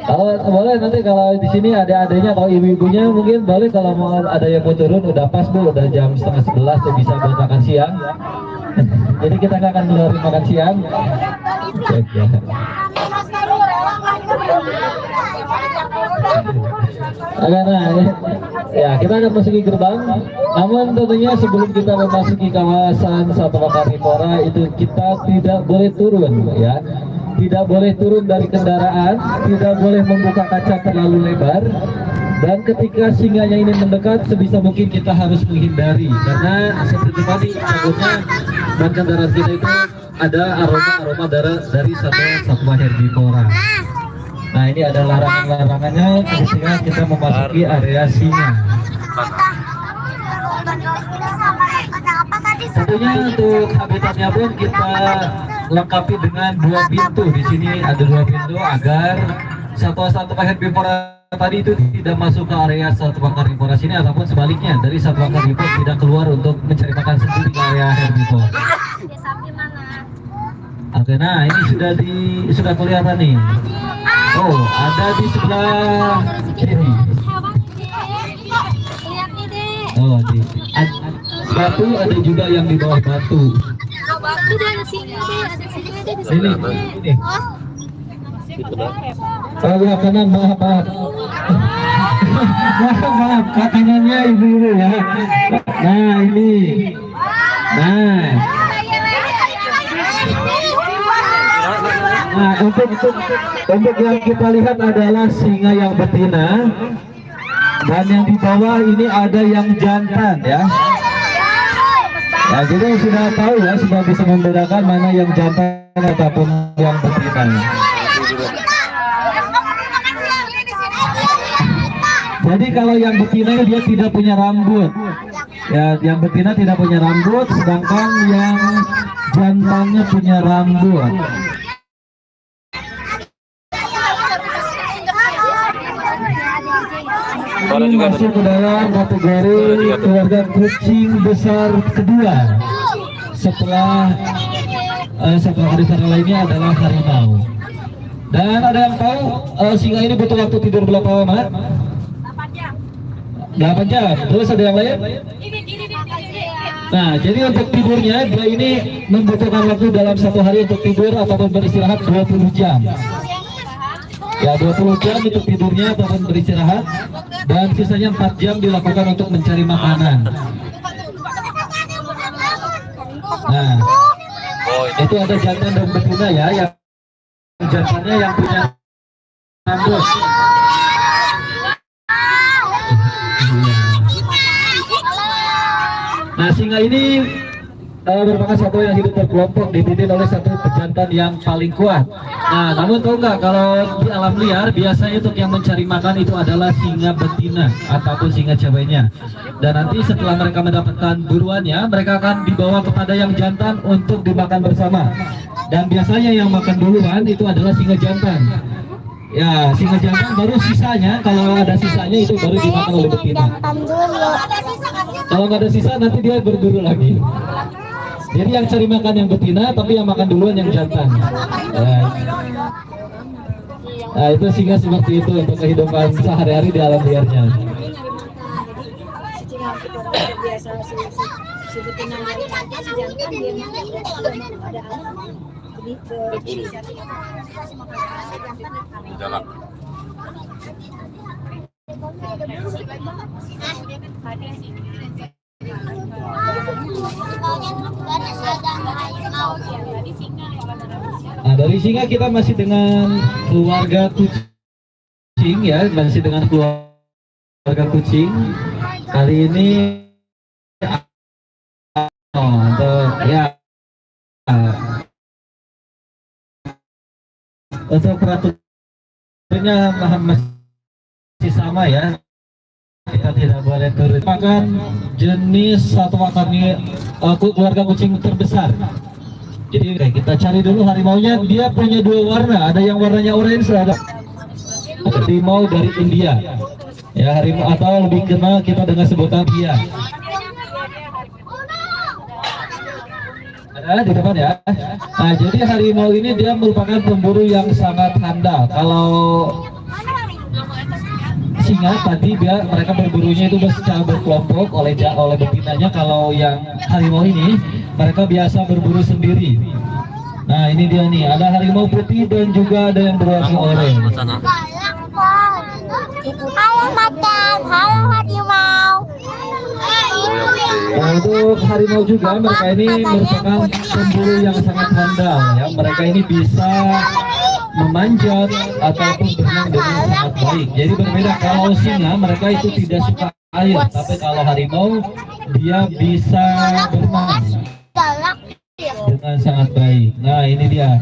Speaker 1: Kalau boleh nanti kalau di sini ada adanya, kalau ibu-ibunya mungkin boleh, kalau mau ada yang mau turun udah pas Bu, udah jam 10:30 tuh bisa buat makan siang. Jadi kita nggak akan ngeluarin makan siang. Ya. Ya kita akan masuki gerbang. Namun tentunya sebelum kita memasuki kawasan satwa karnivora itu kita tidak boleh turun ya. Tidak boleh turun dari kendaraan, tidak boleh membuka kaca terlalu lebar, dan ketika singanya ini mendekat sebisa mungkin kita harus menghindari karena seperti tadi takutnya ban kendaraan kita itu ada aroma dari satwa herbivora. Nah ini ada larangan-larangannya ketika kita memasuki area singa. Tentunya untuk habitatnya pun kita lengkapi dengan 2 pintu. Di sini ada 2 pintu agar satwa-satwa herbivora tadi itu tidak masuk ke area satwa karnivora sini ataupun sebaliknya dari satwa karnivora tidak keluar untuk mencari makan sendiri ke area herbivora. Oke, nah ini sudah kelihatan nih. Oh, ada di sebelah kiri. Oh, di batu ada juga yang di bawah batu. Ini. Oh ya kanan, maaf. maaf, katangannya ibu ya. Nah ini. Nah untuk yang kita lihat adalah singa yang betina, dan yang di bawah ini ada yang jantan ya. Ya, jadi sudah tahu ya, sudah bisa membedakan mana yang jantan ataupun yang betina. Jadi kalau yang betina dia tidak punya rambut. Ya, yang betina tidak punya rambut, sedangkan yang jantannya punya rambut. Ini masuk ke dalam kategori keluarga kucing besar kedua setelah hari lainnya adalah harimau. Dan ada yang tahu singa ini butuh waktu tidur berapa lama? 8 jam. Terus ada yang lain? Nah, jadi untuk tidurnya dia ini membutuhkan waktu dalam 1 hari untuk tidur ataupun beristirahat 20 jam. Ya, 20 jam untuk tidurnya ataupun beristirahat, dan sisanya 4 jam dilakukan untuk mencari makanan. Nah, itu ada jantan dan betina ya, yang jantannya yang punya rambut. Nah, singa ini merupakan satu yang hidup berkelompok, dipimpin oleh satu pejantan yang paling kuat. Nah, namun tahu nggak kalau di alam liar biasanya untuk yang mencari makan itu adalah singa betina ataupun singa ceweknya. Dan nanti setelah mereka mendapatkan buruannya, mereka akan dibawa kepada yang jantan untuk dimakan bersama. Dan biasanya yang makan duluan itu adalah singa jantan. Ya, singa jantan baru sisanya, kalau ada sisanya itu baru dimakan oleh betina. Kalau nggak ada sisa nanti dia berburu lagi. Jadi yang cari makan yang betina, tapi yang makan duluan yang jantan. Nah, itu singa seperti itu untuk kehidupan sehari-hari di alam liarnya.
Speaker 5: Biasa si betina nyari aja, si jantan dia ada anak.
Speaker 2: Jalan.
Speaker 1: Nah, dari singa kita masih dengan keluarga kucing ya, masih dengan keluarga kucing. Kali ini untuk peraturannya masih sama ya, kita tidak boleh turun. Makan jenis satwa kami keluarga kucing terbesar. Jadi kita cari dulu harimaunya. Dia punya 2 warna, ada yang warnanya orange, ada harimau dari India. Ya, harimau atau lebih kenal kita dengan sebutan India. Ada di depan ya. Nah, jadi harimau ini dia merupakan pemburu yang sangat handal. Kalau singa tadi mereka berburunya itu secara berkelompok oleh betinanya. Kalau yang harimau ini mereka biasa berburu sendiri. Nah, ini dia nih, ada harimau putih dan juga ada yang berwarna oranye.
Speaker 4: Halo macan, halo harimau.
Speaker 1: Nah, untuk harimau juga mereka ini merupakan pemburu yang sangat handal ya. Mereka ini bisa memanjat ataupun berenang dengan sangat baik. Jadi berbeda, kalau singa mereka itu tidak suka air, tapi kalau harimau dia bisa berenang dengan sangat baik. Nah, ini dia.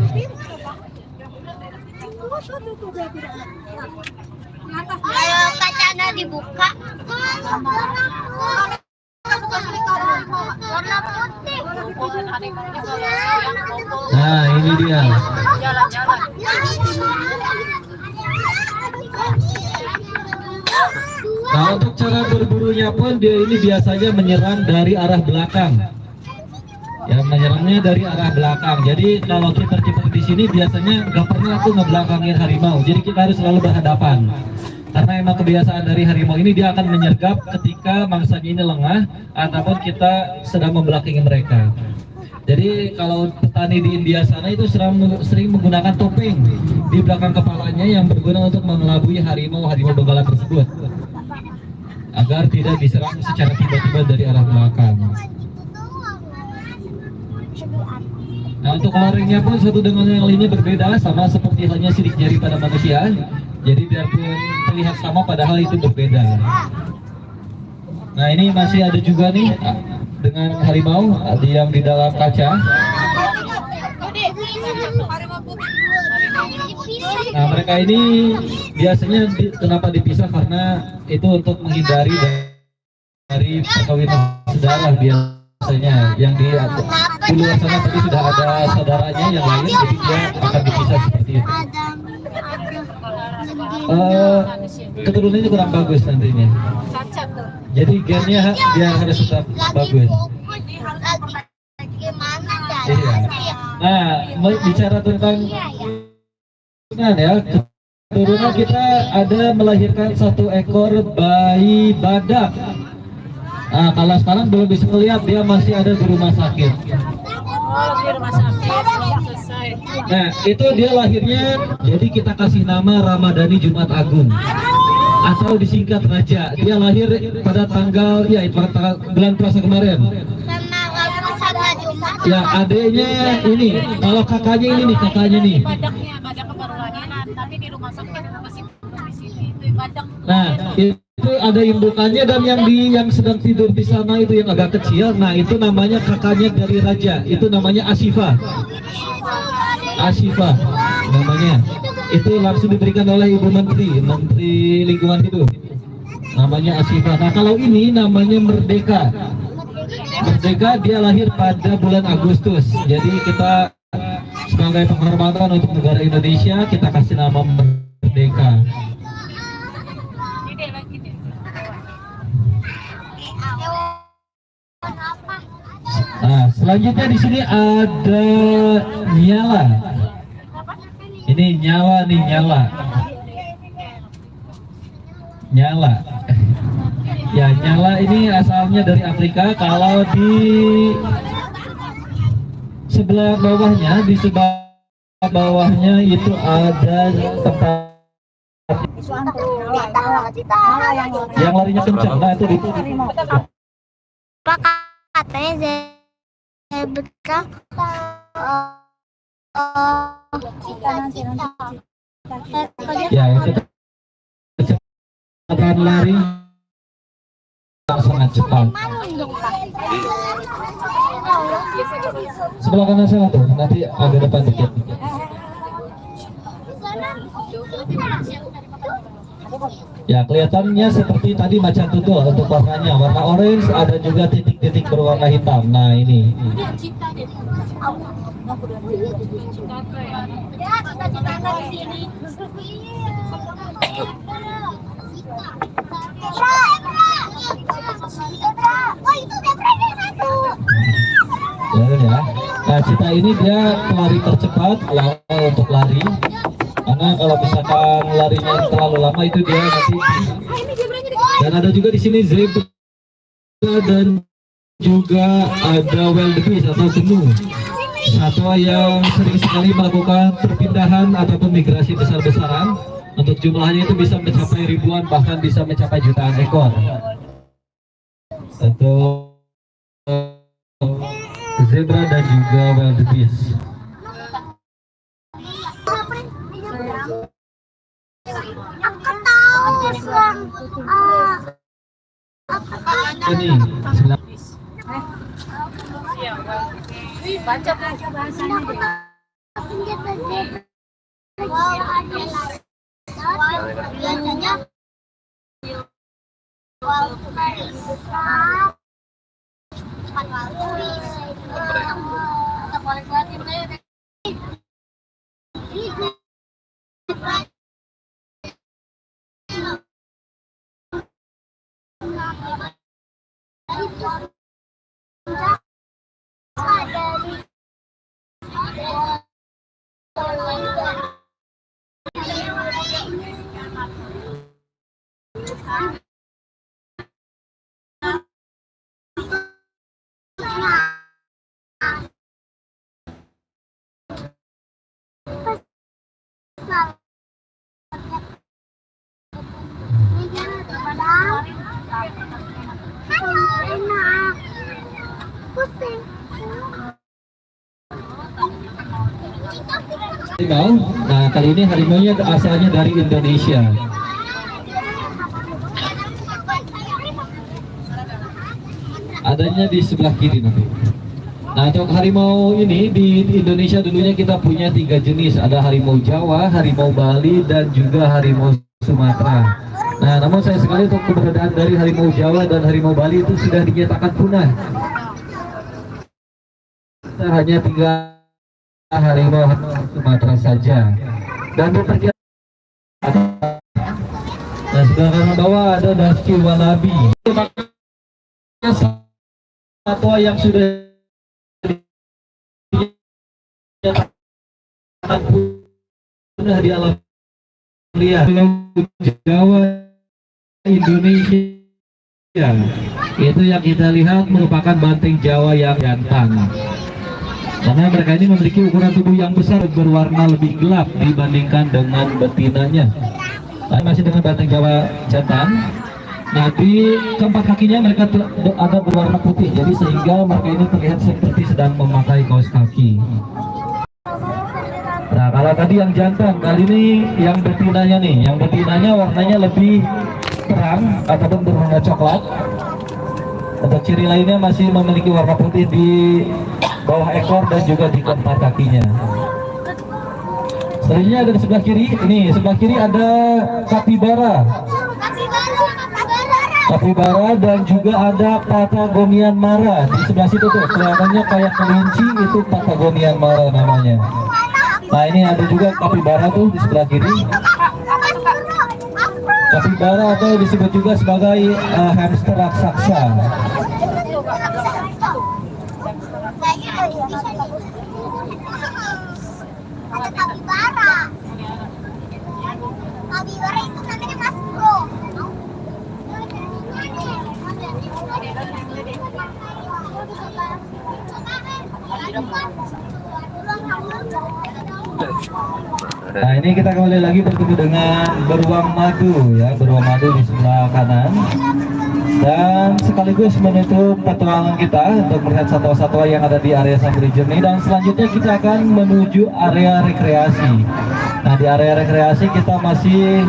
Speaker 4: Kalau kacanya dibuka warna putih.
Speaker 1: Nah, ini dia. Nah, untuk cara berburunya pun dia ini biasanya menyerang dari arah belakang. Ya, menyerangnya dari arah belakang. Jadi kalau kita di sini biasanya nggak pernah aku ngebelakangin harimau. Jadi kita harus selalu berhadapan. Karena emang kebiasaan dari harimau ini, dia akan menyergap ketika mangsanya ini lengah ataupun kita sedang membelakangi mereka. Jadi kalau petani di India sana itu sering menggunakan topeng di belakang kepalanya yang berguna untuk mengelabui harimau benggala tersebut agar tidak diserang secara tiba-tiba dari arah belakang. Nah, untuk larinya pun satu dengan yang lainnya berbeda, sama seperti halnya sidik jari pada manusia. Jadi biarpun terlihat sama, padahal itu berbeda. Nah, ini masih ada juga nih dengan harimau yang di dalam kaca. Nah, mereka ini biasanya kenapa dipisah, karena itu untuk menghindari dari perkawinan saudara. Biasanya yang di luar sana tadi sudah ada saudaranya yang lain, jadi dia akan dipisah seperti itu. Keturunannya kurang bagus nantinya,
Speaker 3: Cacat tuh.
Speaker 1: jadi gennya dia harus tetap bagus. Iya. Nah, bicara tentang ya, keturunan kita ada melahirkan 1 ekor bayi badak. Nah, kalau sekarang belum bisa melihat, dia masih ada di rumah sakit.
Speaker 3: Oh, di rumah sakit belum selesai.
Speaker 1: Nah, itu dia lahirnya, jadi kita kasih nama Ramadhani Jumat Agung, atau disingkat Raja. Dia lahir pada tanggal, ya itu tanggal bulan puasa kemarin. Ya, adanya ini, kalau kakaknya ini nih, kakaknya nih.
Speaker 3: Badak baru lahir, tapi di rumah sakit masih belum di sini. Itu badak.
Speaker 1: Nah, itu ada indukannya, dan yang sedang tidur di sana itu yang agak kecil. Nah, itu namanya kakaknya dari Raja. Itu namanya Asifa. Asifa namanya. Itu langsung diberikan oleh Ibu Menteri Lingkungan Hidup. Namanya Asifa. Nah, kalau ini namanya Merdeka. Merdeka dia lahir pada bulan Agustus. Jadi kita sebagai penghormatan untuk negara Indonesia, kita kasih nama Merdeka. Nah, selanjutnya di sini ada Nyala. Ini Nyawa nih, Nyala. Nyala. Ya, Nyala ini asalnya dari Afrika. Kalau di sebelah bawahnya itu ada tempat yang larinya kencang. Nah, itu
Speaker 4: Katanya zebra
Speaker 1: ya, itu kecepatan lari sangat cepat. Sebelah kanan sana tuh, nanti agak depan dikit. Ya, kelihatannya seperti tadi macan tutul untuk warnanya, warna orange, ada juga titik-titik berwarna hitam. Nah, ini. Ya. Nah, Cita ini dia pelari tercepat untuk lari. Karena kalau misalkan larinya terlalu lama itu dia nanti. Dan ada juga di sini zebra dan juga ada wildebeest atau penyu, satwa yang sering sekali melakukan perpindahan ataupun migrasi besar-besaran. Untuk jumlahnya itu bisa mencapai ribuan, bahkan bisa mencapai jutaan ekor. Untuk zebra dan juga wildebeest. Ini
Speaker 3: Baca bahasanya.
Speaker 1: Harimau. Nah, kali ini harimaunya asalnya dari Indonesia. adanya di sebelah kiri nanti. Nah, untuk harimau ini di Indonesia dulunya kita punya 3 jenis, ada harimau Jawa, harimau Bali, dan juga harimau Sumatera. Nah, namun sayang sekali untuk keberadaan dari harimau Jawa dan harimau Bali itu sudah dinyatakan punah. Hanya 3 harimau Sumatera saja. Dan diperkirakan. Nah, sekarang bawah ada Daski Walabi. Satwa yang sudah punah di alam liar. Jawa Indonesia itu yang kita lihat merupakan banteng Jawa yang jantan, karena mereka ini memiliki ukuran tubuh yang besar, berwarna lebih gelap dibandingkan dengan betinanya. Nah, masih dengan banteng Jawa jantan. Nah, di keempat kakinya mereka ada berwarna putih, jadi sehingga mereka ini terlihat seperti sedang memakai kaos kaki. Nah, kalau tadi yang jantan, kali ini yang betinanya nih, yang betinanya warnanya lebih terang ataupun berwarna coklat. Untuk ciri lainnya masih memiliki warna putih di bawah ekor dan juga di keempat kakinya. Selanjutnya ada di sebelah kiri. Ini sebelah kiri ada kapibara. Kapibara dan juga ada Patagonian Mara. Di sebelah situ tuh kelihatannya kayak kelinci, itu Patagonian Mara namanya. Nah, ini ada juga kapibara tuh di sebelah kiri. Kapibara atau disebut juga sebagai hamster raksasa.
Speaker 4: Ada kapibara. Kapibara itu namanya Mas Bro.
Speaker 1: Nah, ini kita kembali lagi bertemu dengan beruang madu ya, beruang madu di sebelah kanan. Dan sekaligus menutup petualangan kita untuk melihat satwa-satwa yang ada di area Safari Journey. Dan selanjutnya kita akan menuju area rekreasi. Nah, di area rekreasi kita masih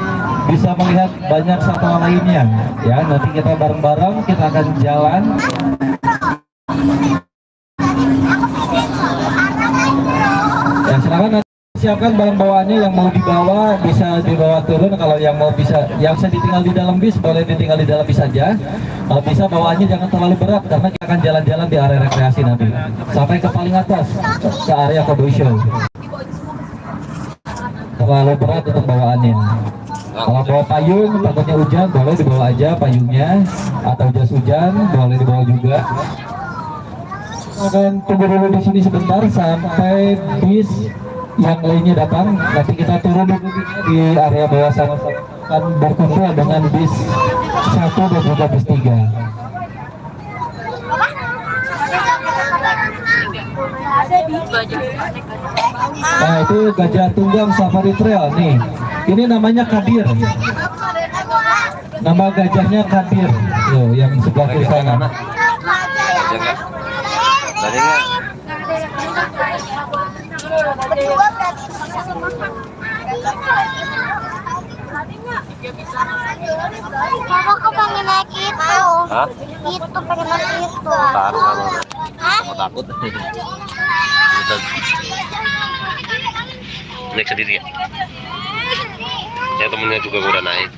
Speaker 1: bisa melihat banyak satwa lainnya ya. Nanti kita bareng-bareng kita akan jalan. Ya, silakan siapkan barang bawaannya, yang mau dibawa bisa dibawa turun. Kalau yang mau bisa, yang bisa ditinggal di dalam bis boleh ditinggal di dalam bis saja. Kalau bisa bawaannya jangan terlalu berat, karena kita akan jalan-jalan di area rekreasi nanti sampai ke paling atas, ke area Cowboy Show. Terlalu berat untuk bawaannya. Kalau bawa payung takutnya hujan, boleh dibawa aja payungnya, atau jas hujan boleh dibawa juga. Akan tunggu dulu di sini sebentar sampai bis yang lainnya datang. Nanti kita turun di area bawah sana, akan berkumpul dengan bis 1 dan juga bis 3. Nah, itu Gajah Tunggang Safari Trail nih. Ini namanya Kadir. Nama gajahnya Kadir. Loh, yang sebelah kiri sana.
Speaker 4: Mama kok pengen naik itu?
Speaker 2: Hah?
Speaker 4: Itu pengen naik itu.
Speaker 2: Taruh kalau
Speaker 4: Hah?
Speaker 2: mau takut. Naik sendiri ya? Ya temennya juga udah naik.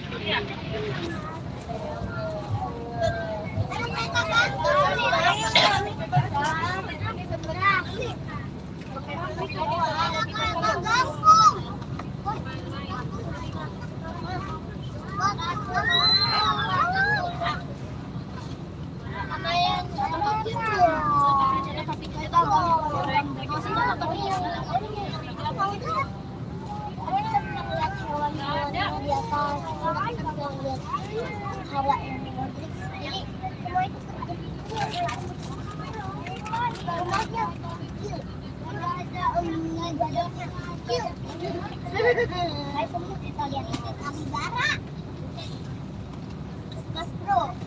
Speaker 4: Mas Bro.